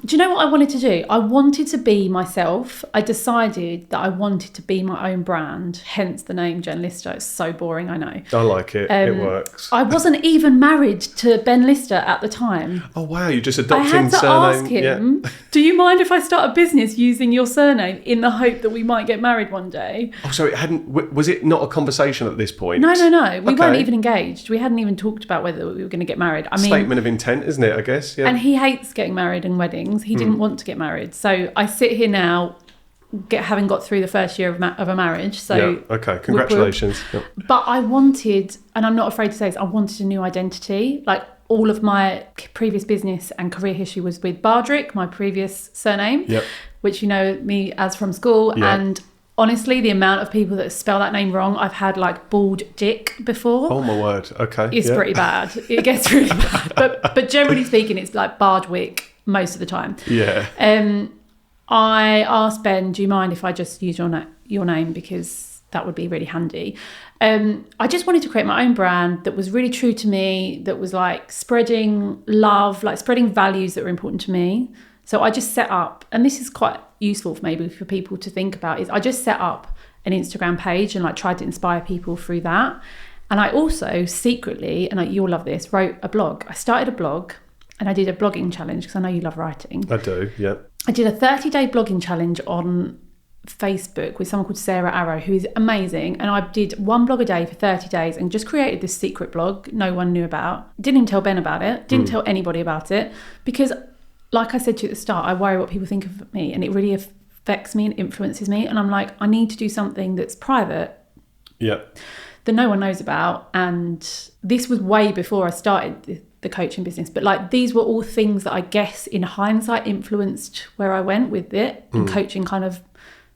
Do you know what I wanted to do? I wanted to be myself. I decided that I wanted to be my own brand, hence the name Jen Lister. It's so boring, I know. I like it. It works. I wasn't even married to Ben Lister at the time. Oh, wow. You're just adopting I had to surname. ask him, do you mind if I start a business using your surname in the hope that we might get married one day? Oh, so was it not a conversation at this point? No. We weren't even engaged. We hadn't even talked about whether we were going to get married. I mean, statement of intent, isn't it, I guess? Yeah. And he hates getting married and weddings. He didn't want to get married. So I sit here now, having got through the first year of a marriage. So yeah. Okay, congratulations. Yep. But I wanted, and I'm not afraid to say this, I wanted a new identity. Like all of my previous business and career history was with Bardrick, my previous surname, which you know me as from school. Yep. And honestly, the amount of people that spell that name wrong, I've had like bald dick before. Oh my word. Okay. It's pretty bad. It gets really bad. But generally speaking, it's like Bardwick most of the time. Yeah. I asked Ben, do you mind if I just use your name, because that would be really handy. I just wanted to create my own brand that was really true to me, that was like spreading love, like spreading values that were important to me. So I just set up, and this is quite useful maybe for people to think about, is I just set up an Instagram page and like tried to inspire people through that. And I also secretly, and you'll love this, wrote a blog. I started a blog and I did a blogging challenge because I know you love writing. I do, yeah. I did a 30-day blogging challenge on Facebook with someone called Sarah Arrow, who is amazing. And I did one blog a day for 30 days and just created this secret blog no one knew about. Didn't even tell Ben about it. Didn't tell anybody about it. Because like I said to you at the start, I worry what people think of me, and it really affects me and influences me. And I'm like, I need to do something that's private. Yeah. That no one knows about. And this was way before I started the coaching business, but like these were all things that I guess in hindsight influenced where I went with it, and coaching kind of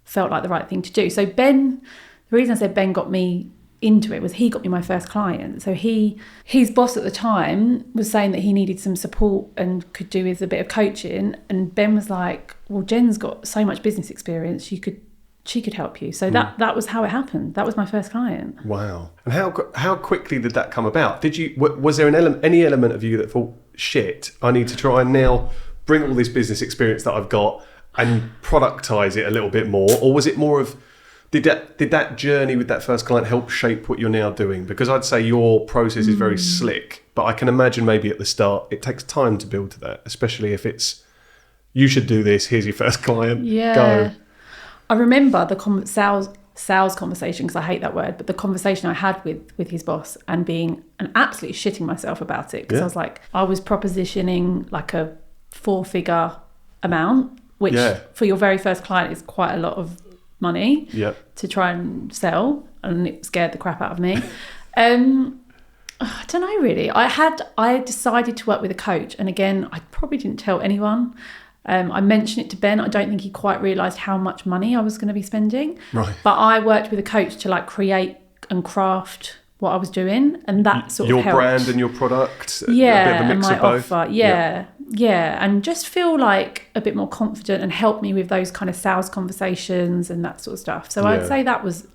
felt like the right thing to do. So Ben, the reason I said Ben got me into it was he got me my first client. So his boss at the time was saying that he needed some support and could do with a bit of coaching, and Ben was like, well, Jen's got so much business experience, she could help you. So that was how it happened. That was my first client. Wow. And how quickly did that come about? Was there any element of you that thought, shit, I need to try and now bring all this business experience that I've got and productize it a little bit more? Or was it more of, did that journey with that first client help shape what you're now doing? Because I'd say your process is very slick, but I can imagine maybe at the start it takes time to build to that, especially if it's, you should do this, here's your first client, go. I remember the sales conversation, because I hate that word, but the conversation I had with his boss, and being absolutely shitting myself about it, because I was like, I was propositioning like a 4-figure amount, which for your very first client is quite a lot of money to try and sell, and it scared the crap out of me. I don't know really. I decided to work with a coach, and again, I probably didn't tell anyone. I mentioned it to Ben. I don't think he quite realised how much money I was going to be spending. Right. But I worked with a coach to like create and craft what I was doing, and that sort of helped. Your brand and your product. Yeah, a bit of a mix and my of both. offer. Yeah, and just feel like a bit more confident, and help me with those kind of sales conversations and that sort of stuff. So I'd say that was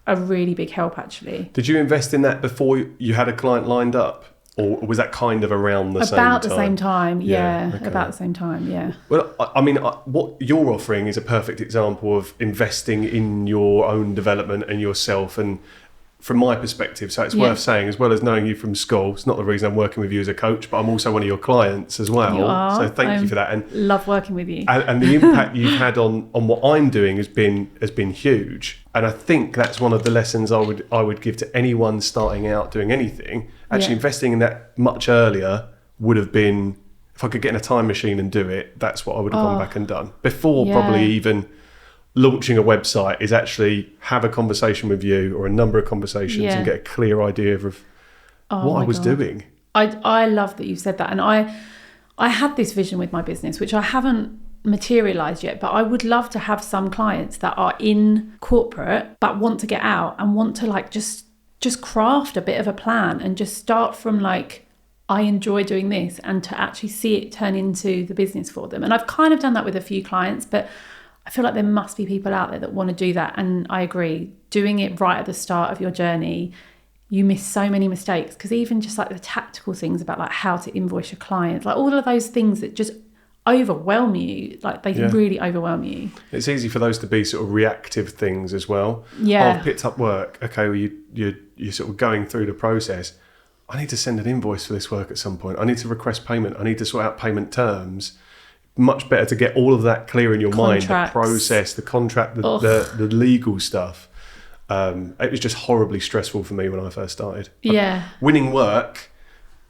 a really big help, actually. Did you invest in that before you had a client lined up? Or was that kind of around the same time? About the same time, yeah. About the same time, yeah. Well, I mean, what you're offering is a perfect example of investing in your own development and yourself. And from my perspective, so it's worth saying, as well as knowing you from school, it's not the reason I'm working with you as a coach, but I'm also one of your clients as well. You are. So thank you for that. And love working with you. And the impact you've had on what I'm doing has been huge. And I think that's one of the lessons I would give to anyone starting out doing anything. Actually, investing in that much earlier would have been, if I could get in a time machine and do it, that's what I would have gone back and done. Before probably even launching a website, is actually have a conversation with you, or a number of conversations, and get a clear idea of what I was doing. I love that you've said that. And I had this vision with my business, which I haven't materialized yet, but I would love to have some clients that are in corporate but want to get out and want to like just craft a bit of a plan and just start from like, I enjoy doing this, and to actually see it turn into the business for them. And I've kind of done that with a few clients, but I feel like there must be people out there that want to do that. And I agree, doing it right at the start of your journey you miss so many mistakes, because even just like the tactical things about like how to invoice your clients, like all of those things that just overwhelm you, like they really overwhelm you. It's easy for those to be sort of reactive things as well. I've picked up work. Okay, well you're sort of going through the process. I need to send an invoice for this work at some point. I need to request payment. I need to sort out payment terms. Much better to get all of that clear in your mind, the process, the contract, the legal stuff. It was just horribly stressful for me when I first started. Winning work,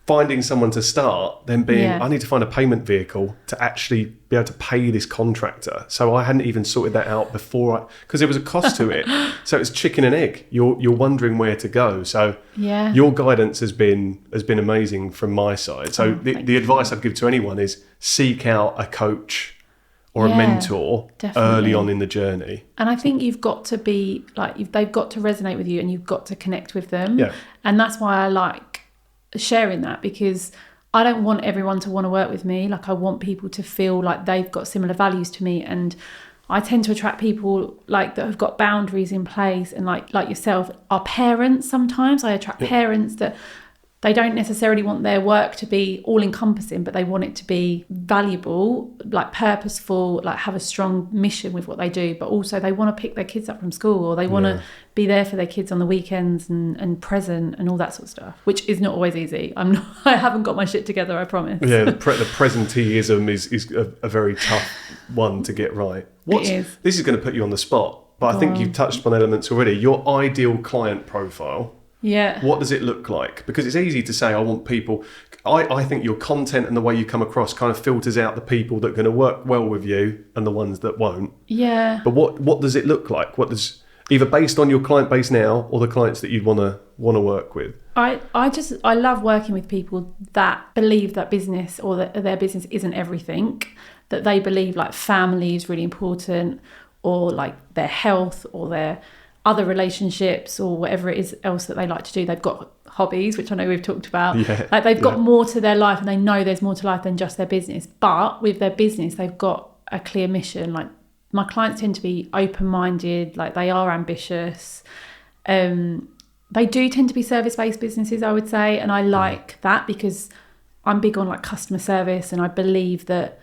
finding someone to start, then being, I need to find a payment vehicle to actually be able to pay this contractor. So I hadn't even sorted that out before, because there was a cost to it. So it's chicken and egg. You're wondering where to go. So your guidance has been amazing from my side. So the advice I'd give to anyone is seek out a coach or a mentor early on in the journey. And I think you've got to be like, they've got to resonate with you, and you've got to connect with them. And that's why I like sharing that, because I don't want everyone to want to work with me. Like, I want people to feel like they've got similar values to me, and I tend to attract people like that have got boundaries in place, and like yourself, are parents. Sometimes I attract parents that they don't necessarily want their work to be all encompassing, but they want it to be valuable, like purposeful, like have a strong mission with what they do, but also they want to pick their kids up from school, or they want to be there for their kids on the weekends and present and all that sort of stuff, which is not always easy. I haven't got my shit together, I promise. Yeah, the presenteeism is a very tough one to get right. This is going to put you on the spot, but I think you've touched on elements already. Your ideal client profile. What does it look like? Because it's easy to say, I want people. I think your content and the way you come across kind of filters out the people that are going to work well with you and the ones that won't. But what does it look like? What does, either based on your client base now or the clients that you'd want to work with? I love working with people that believe that business, or that their business isn't everything, that they believe like family is really important, or like their health, or their other relationships, or whatever it is else that they like to do. They've got hobbies, which I know we've talked about. Like they've got more to their life, and they know there's more to life than just their business. But with their business, they've got a clear mission. Like, my clients tend to be open-minded, like they are ambitious. They do tend to be service-based businesses, I would say. And I like that, because I'm big on like customer service, and I believe that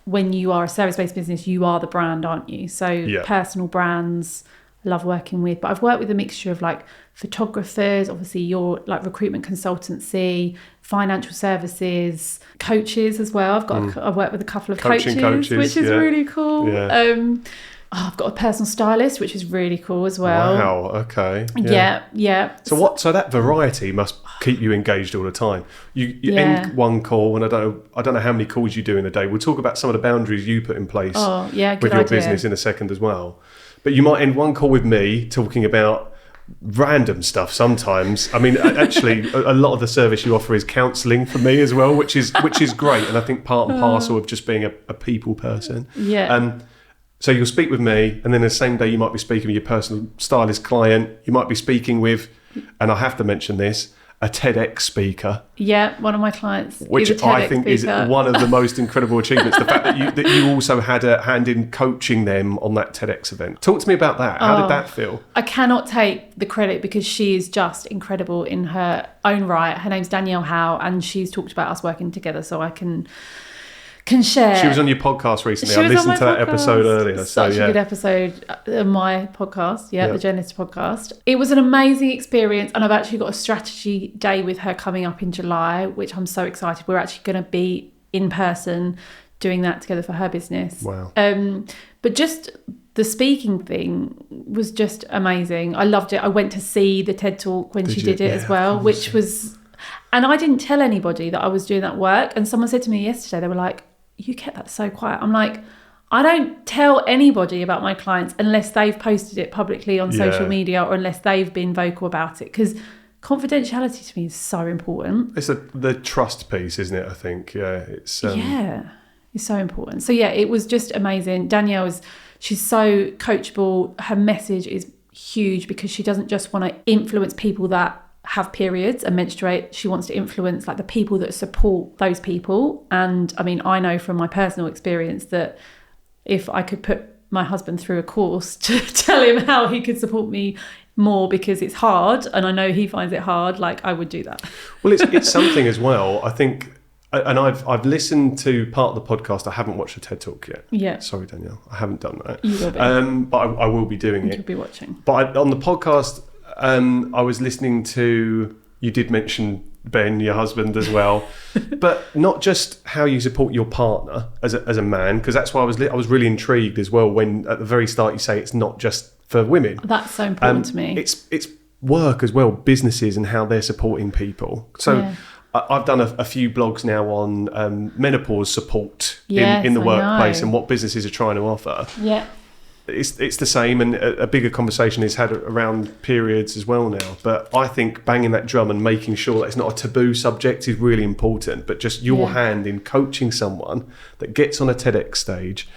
when you are a service-based business, you are the brand, aren't you? So personal brands, love working with, but I've worked with a mixture of like photographers, obviously your like recruitment consultancy, financial services, coaches as well. I've worked with a couple of coaches, which is really cool. I've got a personal stylist, which is really cool as well. Wow, okay. So that variety must keep you engaged all the time. You end one call, and I don't know how many calls you do in a day. We'll talk about some of the boundaries you put in place with your business in a second as well. But you might end one call with me talking about random stuff sometimes. I mean, actually, a lot of the service you offer is counselling for me as well, which is great. And I think part and parcel of just being a people person. So you'll speak with me, and then the same day you might be speaking with your personal stylist client. You might be speaking with, and I have to mention this, a TEDx speaker. One of my clients, which I think is one of the most incredible achievements. The fact that you also had a hand in coaching them on that TEDx event. Talk to me about that. How did that feel? I cannot take the credit, because she is just incredible in her own right. Her name's Danielle Howe, and she's talked about us working together, so I can share. She was on your podcast recently. I listened to that episode earlier. Such a good episode of my podcast, the Journalista podcast. It was an amazing experience, and I've actually got a strategy day with her coming up in July, which I'm so excited. We're actually going to be in person doing that together for her business. Wow. But just the speaking thing was just amazing. I loved it. I went to see the TED Talk when she did it as well, which was... And I didn't tell anybody that I was doing that work. And someone said to me yesterday, they were like, you kept that so quiet. I'm like, I don't tell anybody about my clients unless they've posted it publicly on social media, or unless they've been vocal about it, because confidentiality to me is so important. It's the trust piece, isn't it? I think, it's so important. So it was just amazing. Danielle she's so coachable. Her message is huge, because she doesn't just want to influence people that have periods and menstruate. She wants to influence like the people that support those people. And I mean, I know from my personal experience that if I could put my husband through a course to tell him how he could support me more because it's hard and I know he finds it hard, like I would do that. Well, it's something as well, I think, and I've listened to part of the podcast. I haven't watched the TED Talk yet. Yeah. Sorry, Danielle, I haven't done that. You will be. But I will be doing it. You'll be watching. But on the podcast, I was listening to, you did mention Ben, your husband, as well, but not just how you support your partner as a man, because that's why I was really intrigued as well when at the very start you say it's not just for women. That's so important to me. It's work as well, businesses and how they're supporting people. So Yeah. I've done a few blogs now on menopause support Yes, in the I workplace know. and what businesses are trying to offer. Yeah. It's the same, and a bigger conversation is had around periods as well now. But I think banging that drum and making sure that it's not a taboo subject is really important. But just your hand in coaching someone that gets on a TEDx stage,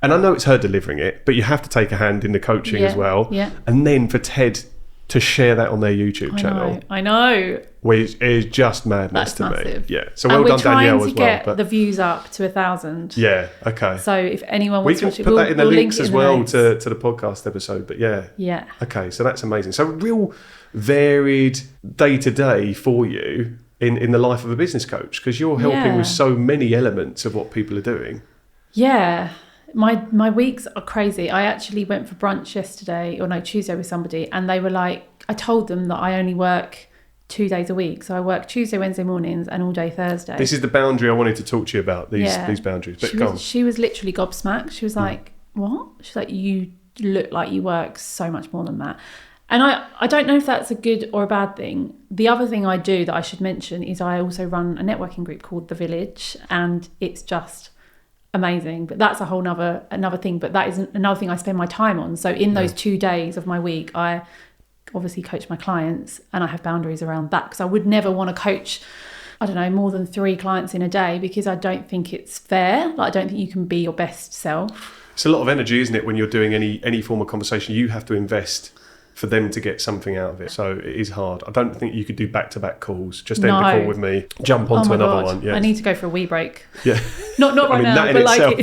and I know it's her delivering it, but you have to take a hand in the coaching as well. Yeah. And then for TED to share that on their YouTube channel, I know. which is just madness That's to massive. me. Yeah. So well done, Danielle, as And we're well. trying to get the views up to 1,000. Yeah. Okay. So if anyone We wants can to watch it, put that in the we'll links link it as in the well notes. to the podcast episode. But yeah. Yeah. Okay, so that's amazing. So real varied day to day for you in the life of a business coach, because you're helping with so many elements of what people are doing. Yeah. My weeks are crazy. I actually went for brunch Tuesday with somebody, and they were like, I told them that I only work 2 days a week. So I work Tuesday, Wednesday mornings and all day Thursday. This is the boundary I wanted to talk to you about, these boundaries. But go on. She was literally gobsmacked. She was like, what? She's like, you look like you work so much more than that. And I don't know if that's a good or a bad thing. The other thing I do that I should mention is I also run a networking group called The Village, and it's just amazing. But that's a whole another thing. But that isn't another thing I spend my time on. So in those 2 days of my week, I obviously coach my clients, and I have boundaries around that, because I would never want to coach, I don't know, more than 3 clients in a day, because I don't think it's fair. Like, I don't think you can be your best self. It's a lot of energy, isn't it, when you're doing any form of conversation? You have to invest for them to get something out of it. So it is hard. I don't think you could do back-to-back calls. Just end the call with me, jump onto another one. Yeah. I need to go for a wee break. Yeah. Not right now, but like...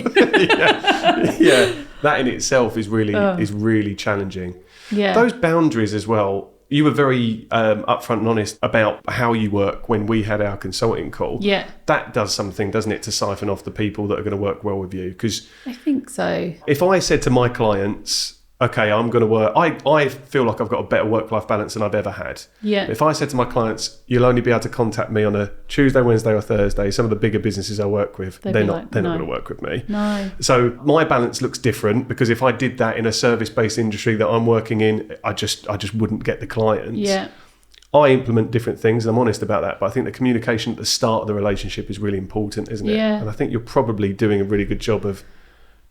yeah, that in itself is really challenging. Yeah. Those boundaries as well. You were very upfront and honest about how you work when we had our consulting call. Yeah. That does something, doesn't it, to siphon off the people that are going to work well with you? Because I think so. if I said to my clients, okay, I'm going to work, I feel like I've got a better work-life balance than I've ever had. Yeah. If I said to my clients, you'll only be able to contact me on a Tuesday, Wednesday or Thursday, some of the bigger businesses I work with, they're not going to work with me. No. So my balance looks different, because if I did that in a service-based industry that I'm working in, I just wouldn't get the clients. Yeah. I implement different things, and I'm honest about that, but I think the communication at the start of the relationship is really important, isn't it? Yeah. And I think you're probably doing a really good job of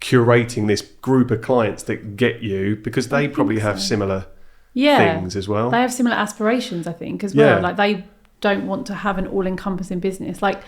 curating this group of clients that get you, because they probably have similar things as well. They have similar aspirations, I think, as well. Yeah. Like, they don't want to have an all-encompassing business. Like,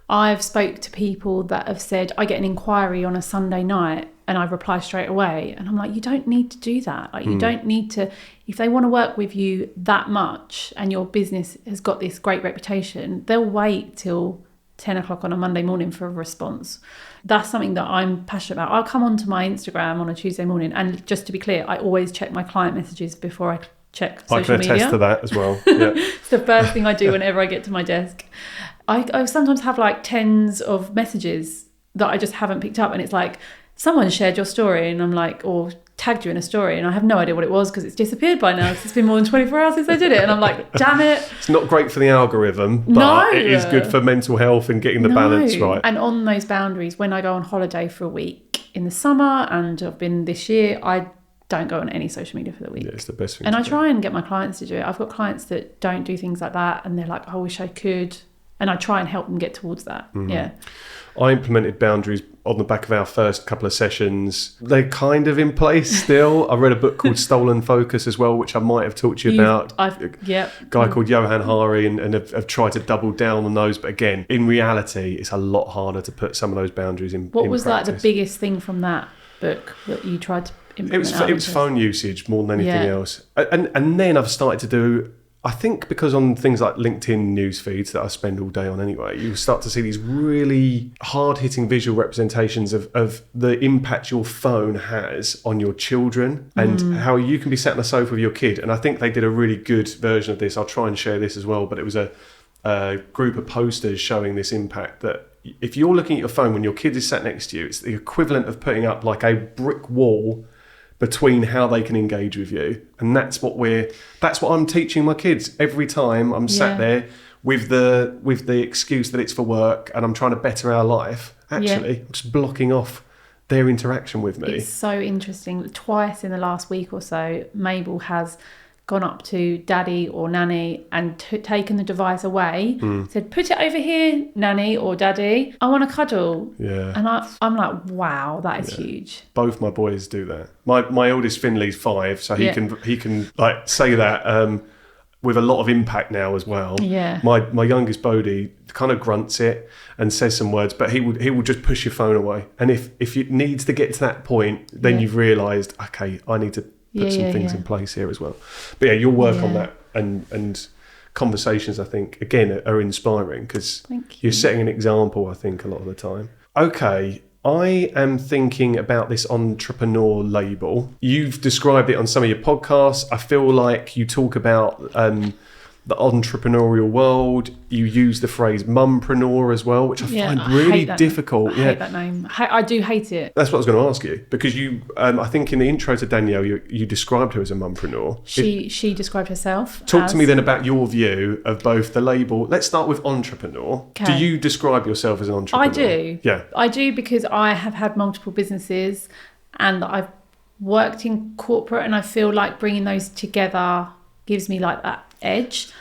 I've spoke to people that have said, I get an inquiry on a Sunday night and I reply straight away. And I'm like, you don't need to do that. Like, you don't need to, if they want to work with you that much and your business has got this great reputation, they'll wait till 10 o'clock on a Monday morning for a response. That's something that I'm passionate about. I'll come onto my Instagram on a Tuesday morning, and just to be clear, I always check my client messages before I check social media. I can attest to that as well. Yeah. It's the first thing I do whenever I get to my desk. I sometimes have like tens of messages that I just haven't picked up, and it's like, someone shared your story, and I'm like, or tagged you in a story, and I have no idea what it was because it's disappeared by now, because it's been more than 24 hours since I did it, and I'm like, damn it. It's not great for the algorithm, but it is good for mental health and getting the balance right. And on those boundaries, when I go on holiday for a week in the summer, and I've been this year, I don't go on any social media for the week. Yeah, it's the best thing. And I try and get my clients to do it. I've got clients that don't do things like that, and they're like, I wish I could. And I try and help them get towards that. Yeah. I implemented boundaries on the back of our first couple of sessions. They're kind of in place still. I read a book called Stolen Focus as well, which I might have talked to you about. A guy called Johan Hari, and have tried to double down on those. But again, in reality, it's a lot harder to put some of those boundaries in What was practice. like the biggest thing from that book that you tried to implement? It was phone usage more than anything else. And then I've started to do I think because on things like LinkedIn news feeds that I spend all day on anyway, you start to see these really hard-hitting visual representations of the impact your phone has on your children and how you can be sat on a sofa with your kid. And I think they did a really good version of this. I'll try and share this as well, but it was a group of posters showing this impact that if you're looking at your phone when your kid is sat next to you, it's the equivalent of putting up like a brick wall between how they can engage with you. And that's what I'm teaching my kids every time I'm sat there with the excuse that it's for work and I'm trying to better our life. Actually, I'm just blocking off their interaction with me. It's so interesting. Twice in the last week or so, Mabel has gone up to daddy or nanny and taken the device away, said, put it over here, nanny or daddy, I want to cuddle. Yeah. And I'm like, wow, that is huge. Both my boys do that. My oldest Finley's 5, so he can like say that with a lot of impact now as well. Yeah. My youngest Bodhi kind of grunts it and says some words, but he will just push your phone away. And if it needs to get to that point, then you've realised, okay, I need to put some things in place here as well. But yeah, you'll work on that, and conversations, I think, again, are inspiring because you're setting an example, I think, a lot of the time. Okay, I am thinking about this entrepreneur label. You've described it on some of your podcasts. I feel like you talk about the entrepreneurial world. You use the phrase mumpreneur as well, which I find really difficult. I hate that name. I do hate it. That's what I was going to ask you, because you, I think in the intro to Danielle, you described her as a mumpreneur. She described herself. Talk to me then about your view of both the label. Let's start with entrepreneur. Okay. Do you describe yourself as an entrepreneur? I do. Yeah. I do, because I have had multiple businesses and I've worked in corporate, and I feel like bringing those together gives me like that edge.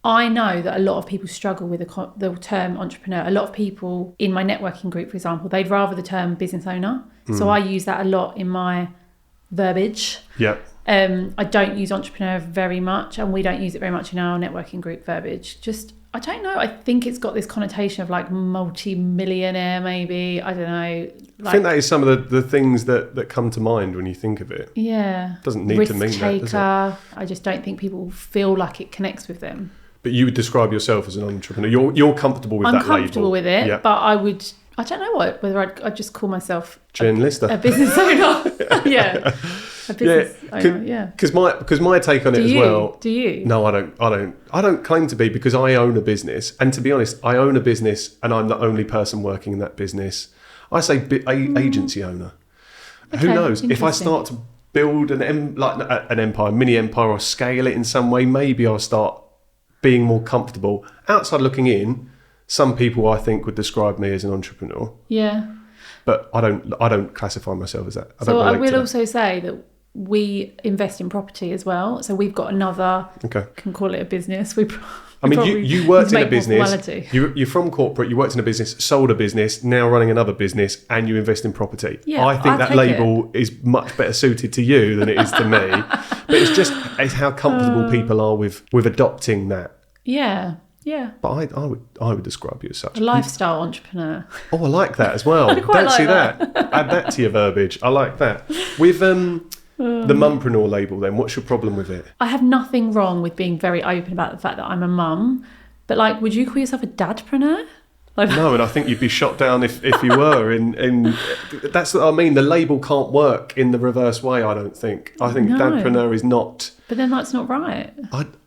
I know that a lot of people struggle with the term entrepreneur. A lot of people in my networking group, for example, they'd rather the term business owner. So I use that a lot in my verbiage. Yeah. I don't use entrepreneur very much, and we don't use it very much in our networking group verbiage. I don't know. I think it's got this connotation of like multi-millionaire, maybe. I don't know. I think that is some of the things that come to mind when you think of it. Yeah. Doesn't need to mean that, does it? I just don't think people feel like it connects with them. But you would describe yourself as an entrepreneur. You're comfortable with that label. I'm comfortable with it, but I don't know whether I'd just call myself Jen Lister. A business owner. Yeah. A business owner, yeah. Because my take on it as well. Do you? No, I don't claim to be, because I own a business. And to be honest, I own a business and I'm the only person working in that business. I say agency owner. Okay, who knows? If I start to build an empire, mini empire, or scale it in some way, maybe I'll start being more comfortable. Outside looking in, some people I think would describe me as an entrepreneur. Yeah. But I don't classify myself as that. I will also say that we invest in property as well. So we've got another, can call it a business. You worked in a business. You're from corporate, you worked in a business, sold a business, now running another business, and you invest in property. Yeah, I think that label is much better suited to you than it is to me. But it's how comfortable people are with adopting that. Yeah. Yeah. But I would describe you as such. A lifestyle entrepreneur. Oh, I like that as well. Don't see that. Add that to your verbiage. I like that. With the mumpreneur label then, what's your problem with it? I have nothing wrong with being very open about the fact that I'm a mum, but like, would you call yourself a dadpreneur? No, and I think you'd be shot down if you were. In that's what I mean. The label can't work in the reverse way, I don't think. I think dadpreneur is not. But then that's not right.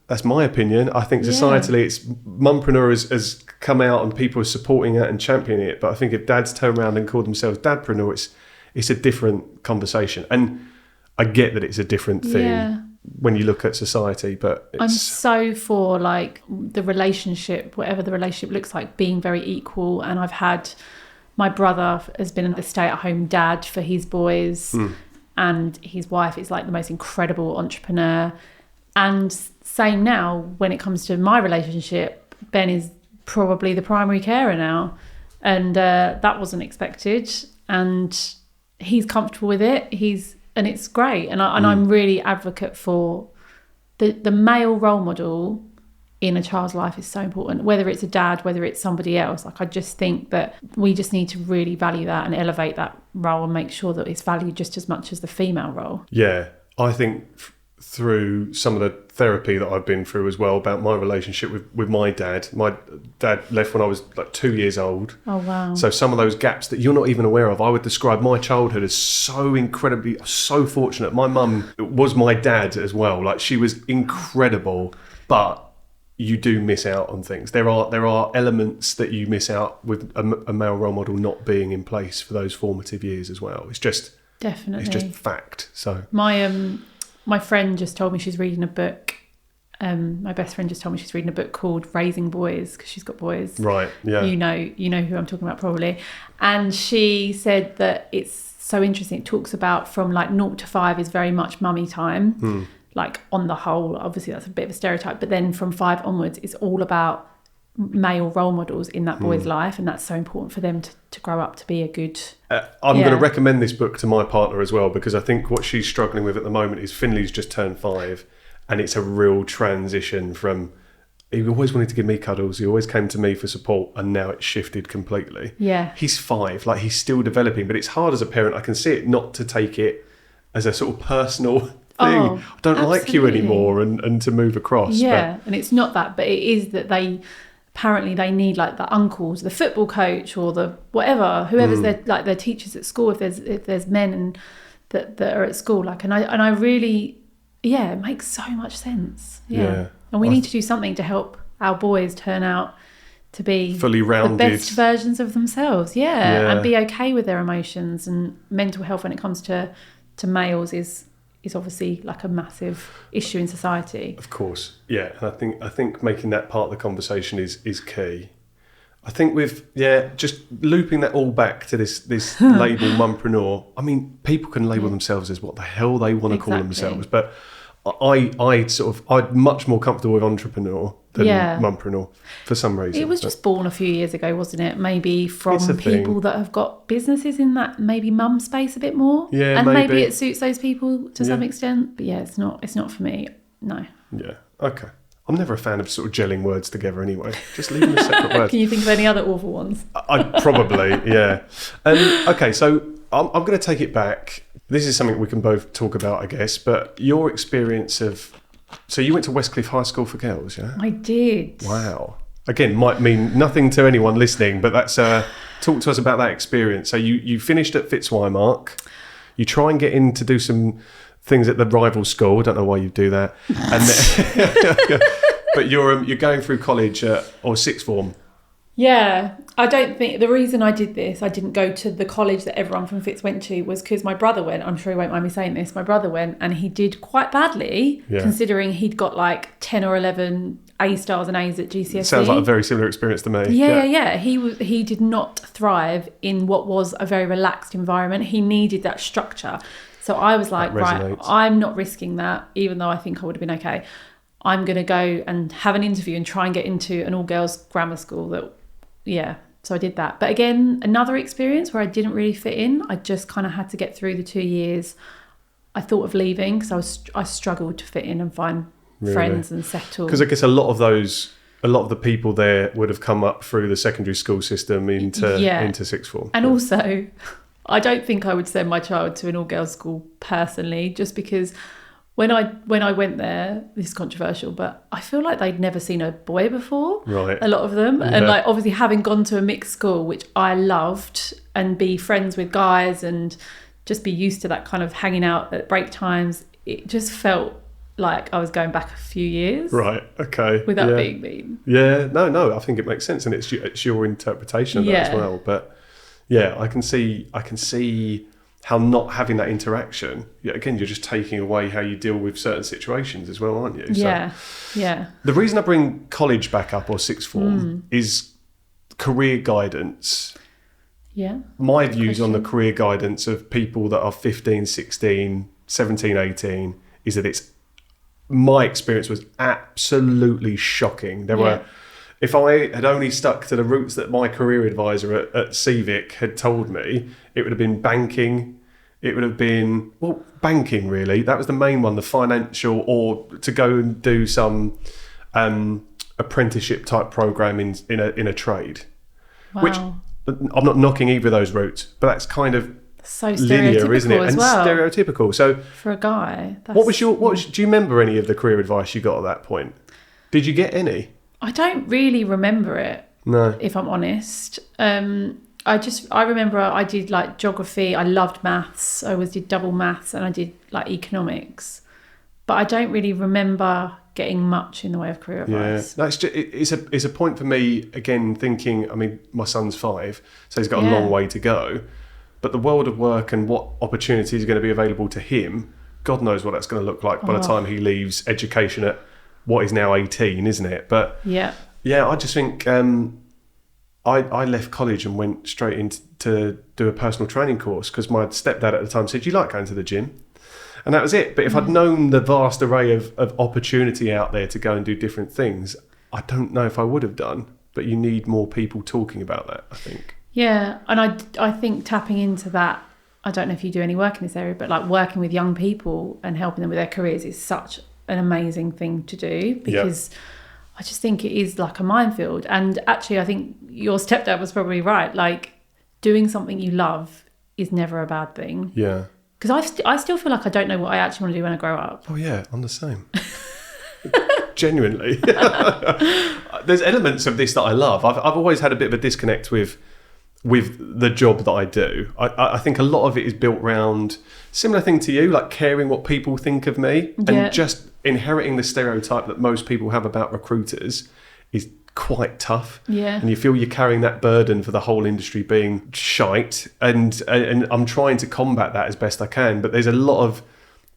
That's my opinion. I think societally, it's mumpreneur has come out and people are supporting it and championing it. But I think if dads turn around and call themselves dadpreneur, it's a different conversation. And I get that it's a different thing when you look at society, but I'm so for like the relationship, whatever the relationship looks like, being very equal. And I've had, my brother has been the stay-at-home dad for his boys, and his wife is like the most incredible entrepreneur. And same now when it comes to my relationship, Ben is probably the primary carer now, and that wasn't expected, and he's comfortable with it. And it's great, and I'm really advocate for the male role model in a child's life is so important, whether it's a dad, whether it's somebody else. Like, I just think that we just need to really value that and elevate that role and make sure that it's valued just as much as the female role. Yeah, I think through some of the therapy that I've been through as well about my relationship with my dad. My dad left when I was like 2 years old. Oh, wow. So some of those gaps that you're not even aware of, I would describe my childhood as so fortunate. My mum was my dad as well. Like, she was incredible, but you do miss out on things. There are elements that you miss out with a male role model not being in place for those formative years as well. It's just fact. So my friend just told me she's reading a book. My best friend just told me she's reading a book called Raising Boys, because she's got boys. Right. Yeah. You know who I'm talking about probably. And she said that it's so interesting. It talks about from like 0 to 5 is very much mummy time. Like, on the whole, obviously that's a bit of a stereotype, but then from 5 onwards, it's all about male role models in that boy's life, and that's so important for them to grow up to be a good... I'm going to recommend this book to my partner as well, because I think what she's struggling with at the moment is Finley's just turned 5, and it's a real transition from... He always wanted to give me cuddles, he always came to me for support, and now it's shifted completely. Yeah. He's 5, like, he's still developing, but it's hard as a parent, I can see it, not to take it as a sort of personal... thing. I don't absolutely. like you anymore, and to move across. Yeah, and it's not that, but it is that they need like the uncles, the football coach, or the whatever, whoever's their teachers at school. If there's men and that are at school, like, and I really, it makes so much sense. Yeah. And we need to do something to help our boys turn out to be fully rounded, the best versions of themselves. Yeah, and be okay with their emotions. And mental health when it comes to males is obviously like a massive issue in society. Of course, yeah. And I think making that part of the conversation is key. I think just looping that all back to this label mumpreneur. I mean, people can label themselves as what the hell they want to call themselves, but I'm much more comfortable with entrepreneur than mumpreneur for some reason. It was just born a few years ago, wasn't it? Maybe from people that have got businesses in that maybe mum space a bit more. Yeah, and maybe it suits those people to some extent. But yeah, it's not for me. No. Yeah. Okay. I'm never a fan of sort of gelling words together anyway. Just leave them as separate words. Can you think of any other awful ones? I probably, yeah. Okay, so I'm going to take it back. This is something we can both talk about, I guess, but your experience of... So you went to Westcliff High School for Girls, yeah? I did. Wow. Again, might mean nothing to anyone listening, but that's... talk to us about that experience. So you finished at Fitzwymark. You try and get in to do some things at the rival school. I don't know why you do that. And then, but you're going through college or sixth form. Yeah, I don't think the reason I did this, I didn't go to the college that everyone from Fitz went to, was because my brother went. I'm sure he won't mind me saying this. My brother went and he did quite badly, considering he'd got like 10 or 11 A stars and A's at GCSE. Sounds like a very similar experience to me. Yeah. He did not thrive in what was a very relaxed environment. He needed that structure. So I was like, right, I'm not risking that, even though I think I would have been okay. I'm going to go and have an interview and try and get into an all-girls grammar school so I did that. But again, another experience where I didn't really fit in. I just kind of had to get through the 2 years. I thought of leaving because I struggled to fit in and find friends and settle. Because I guess a lot of the people there would have come up through the secondary school system into sixth form. And also, I don't think I would send my child to an all-girls school personally, just because when I went there, this is controversial, but I feel like they'd never seen a boy before. Right. A lot of them. Yeah. And like obviously having gone to a mixed school, which I loved, and be friends with guys and just be used to that kind of hanging out at break times, it just felt like I was going back a few years. Right. Okay. Without being mean. Yeah. No, I think it makes sense, and it's your interpretation of that as well. But yeah, I can see how not having that interaction, again, you're just taking away how you deal with certain situations as well, aren't you? Yeah. The reason I bring college back up, or sixth form, is career guidance. Yeah. My views on the career guidance of people that are 15, 16, 17, 18 is that my experience was absolutely shocking. If I had only stuck to the routes that my career advisor at CVIC had told me, it would have been banking. It would have been, banking really. That was the main one, the financial, or to go and do some apprenticeship type program in a trade. Wow. Which I'm not knocking either of those routes, but that's kind of So linear, isn't it? stereotypical as And well. stereotypical. So For a guy. do you remember any of the career advice you got at that point? Did you get any? I don't really remember it. No. If I'm honest. I remember I did like geography. I loved maths. I always did double maths, and I did like economics. But I don't really remember getting much in the way of career advice. Yeah, that's just, it's a point for me, again, thinking, I mean, my son's 5, so he's got a long way to go. But the world of work and what opportunities are going to be available to him, God knows what that's going to look like by the time he leaves education at what is now 18, isn't it? But yeah, I just think I left college and went straight into to do a personal training course because my stepdad at the time said, "You like going to the gym?" And that was it. But if I'd known the vast array of opportunity out there to go and do different things, I don't know if I would have done. But you need more people talking about that, I think. Yeah, and I think tapping into that, I don't know if you do any work in this area, but like working with young people and helping them with their careers is such an amazing thing to do because I just think it is like a minefield. And actually, I think your stepdad was probably right. Like doing something you love is never a bad thing. Yeah. Because I still feel like I don't know what I actually want to do when I grow up. Oh, yeah, I'm the same. Genuinely. There's elements of this that I love. I've always had a bit of a disconnect with the job that I do. I think a lot of it is built around similar thing to you, like caring what people think of me and just inheriting the stereotype that most people have about recruiters is quite tough. Yeah. And you feel you're carrying that burden for the whole industry being shite. And I'm trying to combat that as best I can. But there's a lot of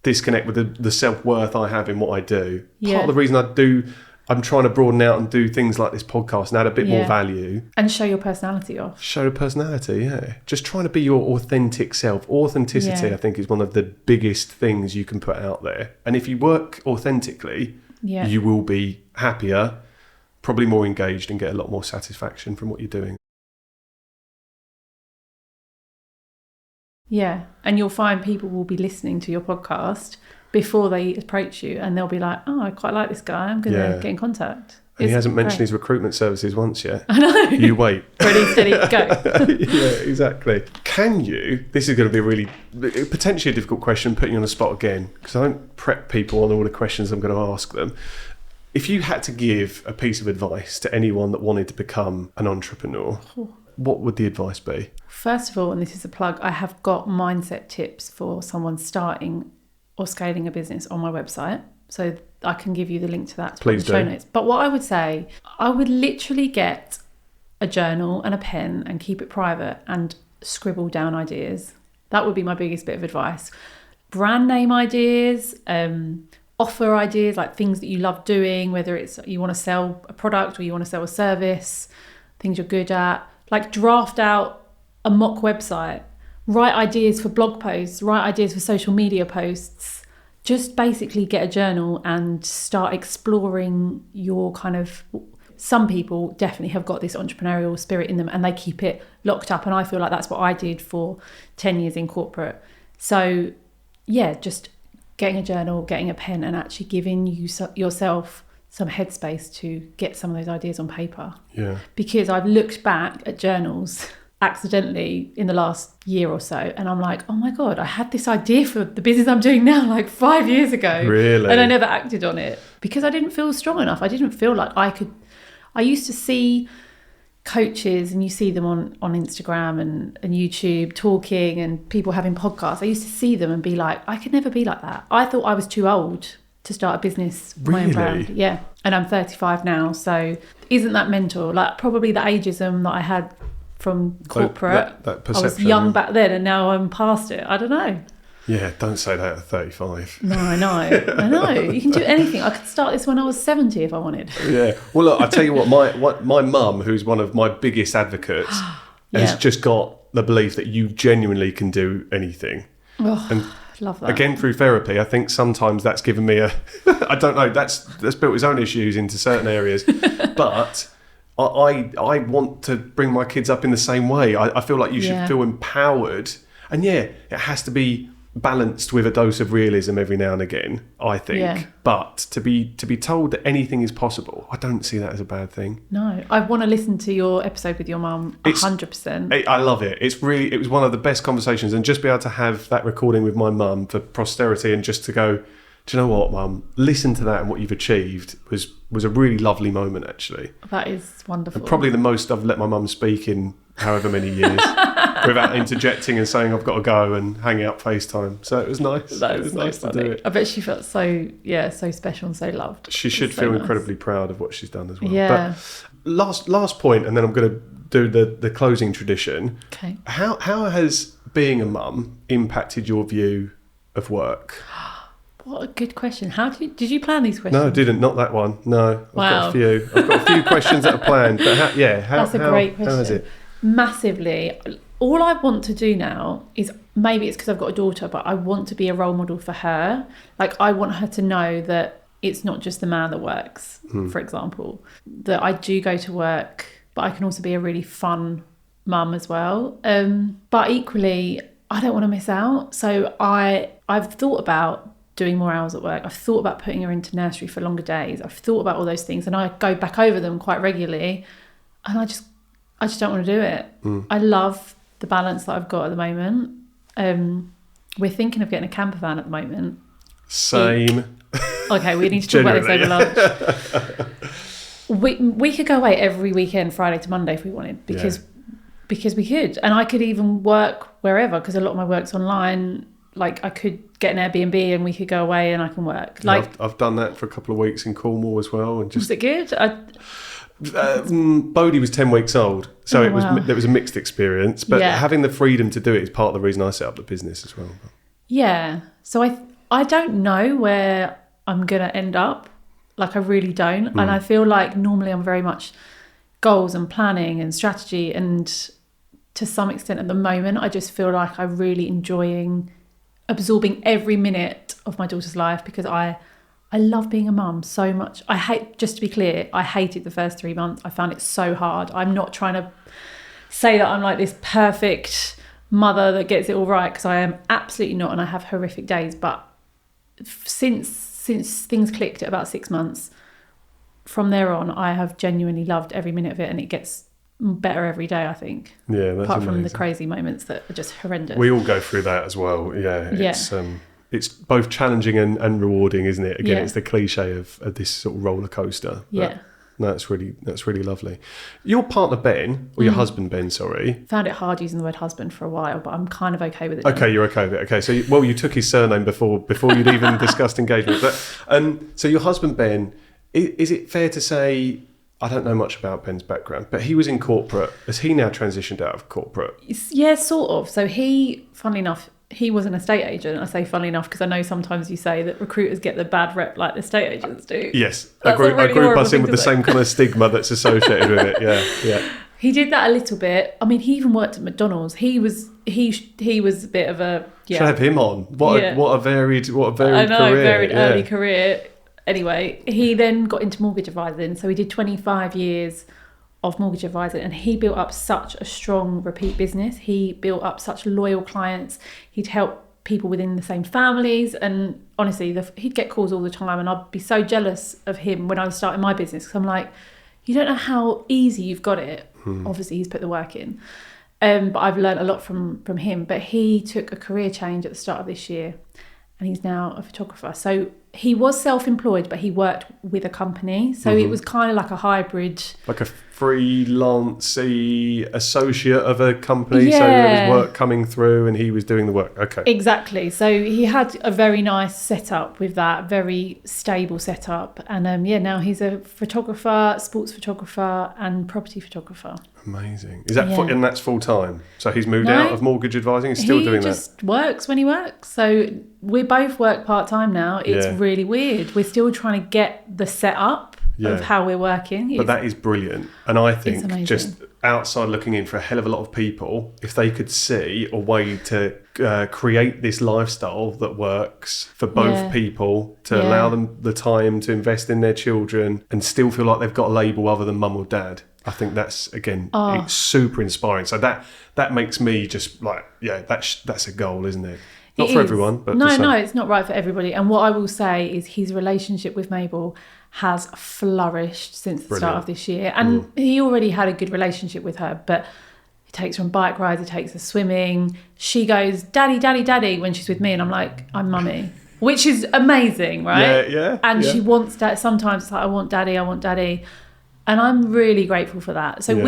disconnect with the self-worth I have in what I do. Yeah. Part of the reason I'm trying to broaden out and do things like this podcast and add a bit more value. And show your personality off. Show the personality, yeah. Just trying to be your authentic self. Authenticity, I think, is one of the biggest things you can put out there. And if you work authentically, you will be happier, probably more engaged and get a lot more satisfaction from what you're doing. Yeah, and you'll find people will be listening to your podcast before they approach you and they'll be like, oh, I quite like this guy, I'm going to get in contact. And he hasn't mentioned his recruitment services once yet. I know. You wait. Ready, steady, go. Yeah, exactly. Can you, this is going to be a really, potentially a difficult question, putting you on the spot again, because I don't prep people on all the questions I'm going to ask them. If you had to give a piece of advice to anyone that wanted to become an entrepreneur, what would the advice be? First of all, and this is a plug, I have got mindset tips for someone starting or scaling a business on my website. So I can give you the link to that to Please the show notes. But what I would say, I would literally get a journal and a pen and keep it private and scribble down ideas. That would be my biggest bit of advice. Brand name ideas, offer ideas, like things that you love doing, whether it's you want to sell a product or you want to sell a service, things you're good at. Like draft out a mock website, write ideas for blog posts, write ideas for social media posts. Just basically get a journal and start exploring your kind of... Some people definitely have got this entrepreneurial spirit in them and they keep it locked up. And I feel like that's what I did for 10 years in corporate. So yeah, just getting a journal, getting a pen and actually giving yourself some headspace to get some of those ideas on paper. Yeah. Because I've looked back at journals accidentally in the last year or so and I'm like, oh my God, I had this idea for the business I'm doing now like 5 years ago. Really? And I never acted on it because I didn't feel strong enough. I didn't feel like I could. I used to see coaches and you see them on Instagram and YouTube talking and people having podcasts. I used to see them and be like, I could never be like that. I thought I was too old to start a business. My own brand. Yeah. And I'm 35 now. So isn't that mental? Like probably the ageism that I had from corporate. That perception. I was young back then and now I'm past it. I don't know. Yeah, don't say that at 35. No, I know. You can do anything. I could start this when I was 70 if I wanted. Yeah. Well, look, I tell you what, my mum, who's one of my biggest advocates, has just got the belief that you genuinely can do anything. Oh, and love that. Again, through therapy, I think sometimes that's given me I don't know, that's built its own issues into certain areas. But I want to bring my kids up in the same way. I feel like you should feel empowered. And yeah, it has to be balanced with a dose of realism every now and again, I think. Yeah. But to be told that anything is possible, I don't see that as a bad thing. No, I want to listen to your episode with your mum 100%. I love it. It was one of the best conversations, and just be able to have that recording with my mum for posterity, and just to go, do you know what, Mum? Listen to that, and what you've achieved was a really lovely moment, actually. That is wonderful. And probably the most I've let my mum speak in however many years without interjecting and saying I've got to go and hang out FaceTime. So it was nice. That it was is nice so to do it. I bet she felt so special and so loved. She should feel incredibly proud of what she's done as well. Yeah. But last point, and then I'm going to do the closing tradition. Okay. How has being a mum impacted your view of work? What a good question. Did you plan these questions? No, I didn't. Not that one. No. I've got a few. I've got a few questions that are planned. But that's a great question. How is it? Massively. All I want to do now is, maybe it's because I've got a daughter, but I want to be a role model for her. Like, I want her to know that it's not just the man that works, for example. That I do go to work, but I can also be a really fun mum as well. But equally, I don't want to miss out. So I've thought about doing more hours at work. I've thought about putting her into nursery for longer days. I've thought about all those things, and I go back over them quite regularly, and I just don't want to do it. I love the balance that I've got at the moment. We're thinking of getting a camper van at the moment. Same. Okay, we need to talk about this over lunch. We could go away every weekend, Friday to Monday, if we wanted, because we could, and I could even work wherever, because a lot of my work's online. Like, I could get an Airbnb and we could go away and I can work. Like, I've done that for a couple of weeks in Cornwall as well. And just, was it good? Bodhi was 10 weeks old, so it was a mixed experience. But having the freedom to do it is part of the reason I set up the business as well. Yeah. So I don't know where I'm going to end up. Like, I really don't. And I feel like normally I'm very much goals and planning and strategy. And to some extent at the moment, I just feel like I'm really enjoying absorbing every minute of my daughter's life, because I love being a mum so much. Just to be clear, I hated the first 3 months. I found it so hard. I'm not trying to say that I'm like this perfect mother that gets it all right, because I am absolutely not, and I have horrific days. But since things clicked at about 6 months, from there on, I have genuinely loved every minute of it, and it gets better every day, I think. Yeah, that's apart amazing. From the crazy moments that are just horrendous. We all go through that as well. It's both challenging and rewarding, isn't it? Again, it's the cliche of this sort of roller coaster. Yeah. That's really lovely. Your partner Ben, or your husband Ben, sorry. Found it hard using the word husband for a while, but I'm kind of okay with it now. Okay, you're okay with it. Okay, so you took his surname before you'd even discussed engagement. But so your husband Ben, is it fair to say, I don't know much about Ben's background, but he was in corporate. Has he now transitioned out of corporate? Yeah, sort of. So funnily enough, he was an estate agent. I say funnily enough because I know sometimes you say that recruiters get the bad rep like the estate agents do. Yes, I group us in with the same kind of stigma that's associated with it. Yeah. He did that a little bit. I mean, he even worked at McDonald's. He was a bit of a Should have him on. What a varied career. Varied early career. Anyway, he then got into mortgage advising. So he did 25 years of mortgage advising, and he built up such a strong repeat business. He built up such loyal clients. He'd help people within the same families, and honestly, he'd get calls all the time, and I'd be so jealous of him when I was starting my business, because I'm like, you don't know how easy you've got it. Obviously, he's put the work in. But I've learned a lot from him. But he took a career change at the start of this year, and he's now a photographer. So he was self-employed, but he worked with a company. So it was kind of like a hybrid. Like a freelance-y associate of a company. So there was work coming through and he was doing the work. Okay. Exactly. So he had a very nice setup with that, very stable setup. And now he's a photographer, sports photographer and property photographer. Amazing. Is that and that's full time? So he's moved out of mortgage advising. He's still doing that. He just works when he works. So we both work part time now. It's really weird. We're still trying to get the setup of how we're working. But that is brilliant. And I think just outside looking in for a hell of a lot of people, if they could see a way to create this lifestyle that works for both people, to allow them the time to invest in their children and still feel like they've got a label other than mum or dad. I think that's, again, it's super inspiring. So that makes me just like, that's a goal, isn't it? Not for everyone, but no, it's not right for everybody. And what I will say is his relationship with Mabel has flourished since the start of this year. And he already had a good relationship with her, but he takes her on bike rides, he takes her swimming. She goes, "Daddy, daddy, daddy," when she's with me, and I'm like, "I'm mummy," which is amazing, right? Yeah. And she wants that. Sometimes it's like, "I want daddy, I want daddy," and I'm really grateful for that. So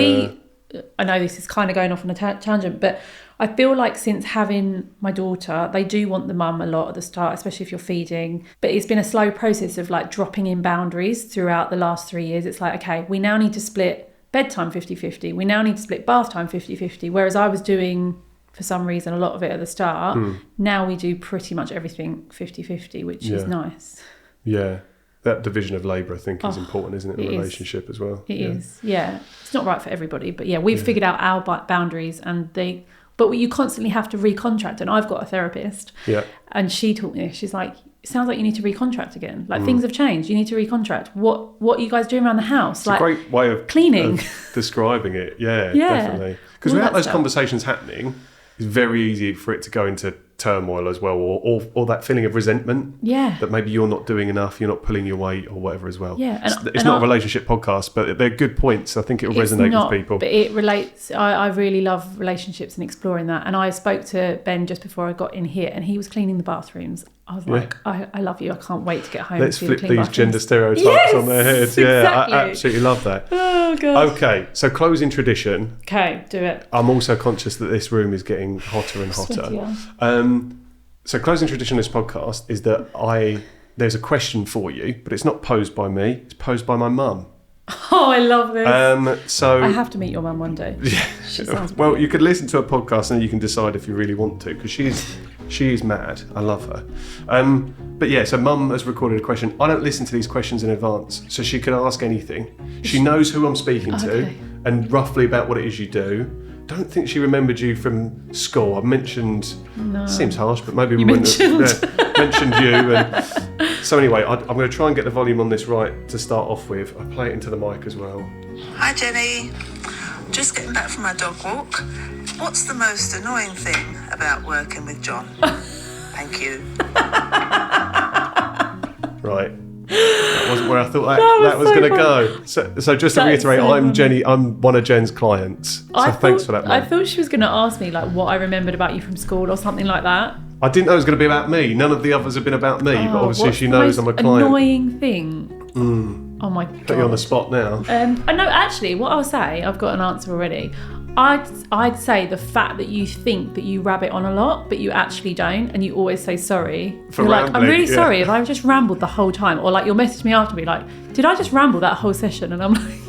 I know this is kind of going off on a tangent, but I feel like since having my daughter, they do want the mum a lot at the start, especially if you're feeding. But it's been a slow process of like dropping in boundaries throughout the last 3 years. It's like, okay, we now need to split bedtime 50-50. We now need to split bath time 50-50. Whereas I was doing, for some reason, a lot of it at the start. Now we do pretty much everything 50-50, which is nice. Yeah. That division of labour, I think, is important, isn't it, in a relationship as well? It is, yeah. It's not right for everybody, but yeah, we've figured out our boundaries, but you constantly have to recontract. And I've got a therapist, and she taught me this. She's like, "It sounds like you need to recontract again. Like things have changed. You need to recontract. What are you guys doing around the house?" It's like a great way of cleaning, of describing it. Yeah, definitely. Because without those conversations happening, it's very easy for it to go into turmoil as well, or that feeling of resentment that maybe you're not doing enough, you're not pulling your weight or whatever as well. It's not a relationship podcast, but they're good points. I think it will resonate with people, but it relates. I really love relationships and exploring that. And I spoke to Ben just before I got in here, and he was cleaning the bathrooms. I was like, I love you, I can't wait to get home. Let's flip these gender stereotypes on their heads. Exactly. I absolutely love that. Oh god. Okay, so closing tradition. Okay, do it. I'm also conscious that this room is getting hotter and hotter. So closing tradition of this podcast is that there's a question for you, but it's not posed by me, it's posed by my mum. Oh, I love this. So I have to meet your mum one day. Yeah. She sounds well, you could listen to a podcast and you can decide if you really want to, because she's mad. I love her. But yeah, so mum has recorded a question. I don't listen to these questions in advance, so she could ask anything. She knows who I'm speaking to and roughly about what it is you do. Don't think she remembered you from school. I mentioned, seems harsh, but maybe we wouldn't have mentioned you. And so anyway, I'm going to try and get the volume on this right to start off with. I play it into the mic as well. Hi Jenny, just getting back from my dog walk. What's the most annoying thing about working with John? Thank you. Right. That wasn't where I thought that was going to go. So just to reiterate, I'm Jenny. I'm one of Jen's clients. So thanks for that, Mum. I thought she was going to ask me like what I remembered about you from school or something like that. I didn't know it was going to be about me. None of the others have been about me, but obviously she knows I'm a client. Annoying thing. Oh my god. Put you on the spot now. I know. Actually, what I'll say, I've got an answer already. I'd say the fact that you think that you rabbit on a lot, but you actually don't, and you always say sorry. You're like, I'm really sorry if I've just rambled the whole time, or like you'll message me after me like, did I just ramble that whole session? And I'm like,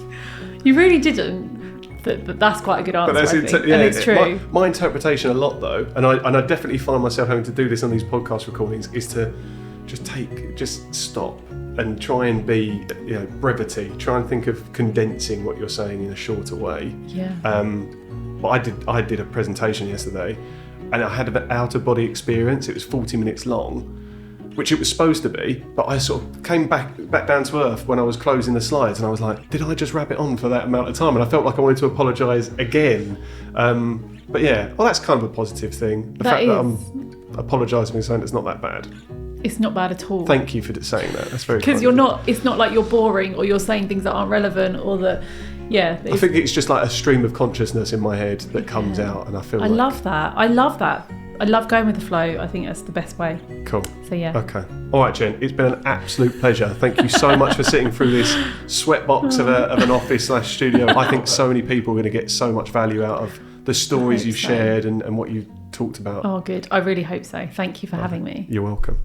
you really didn't. But that's quite a good answer, I think. And it's true. My interpretation a lot though, and I definitely find myself having to do this on these podcast recordings, is to just stop and try and be, brevity. Try and think of condensing what you're saying in a shorter way. Yeah. But I did a presentation yesterday, and I had an out of body experience. It was 40 minutes long, which it was supposed to be. But I sort of came back down to earth when I was closing the slides, and I was like, did I just wrap it on for that amount of time? And I felt like I wanted to apologise again. But yeah, well, that's kind of a positive thing. The fact that I'm apologising and saying it's not that bad. It's not bad at all. Thank you for saying that. That's very kind. Because it's not like you're boring or you're saying things that aren't relevant or that, I think it's just like a stream of consciousness in my head that comes out, and I love that. I love going with the flow. I think that's the best way. Cool. So yeah. Okay. All right, Jen. It's been an absolute pleasure. Thank you so much for sitting through this sweatbox of an office/studio. I think so many people are going to get so much value out of the stories you've shared and what you've talked about. Oh, good. I really hope so. Thank you for having me. You're welcome.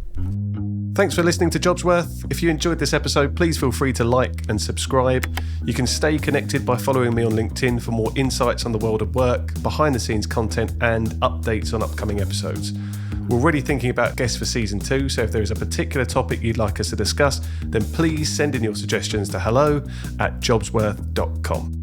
Thanks for listening to Jobsworth. If you enjoyed this episode, please feel free to like and subscribe. You can stay connected by following me on LinkedIn for more insights on the world of work, behind the scenes content, and updates on upcoming episodes. We're already thinking about guests for season 2, so if there is a particular topic you'd like us to discuss, then please send in your suggestions to hello@jobsworth.com.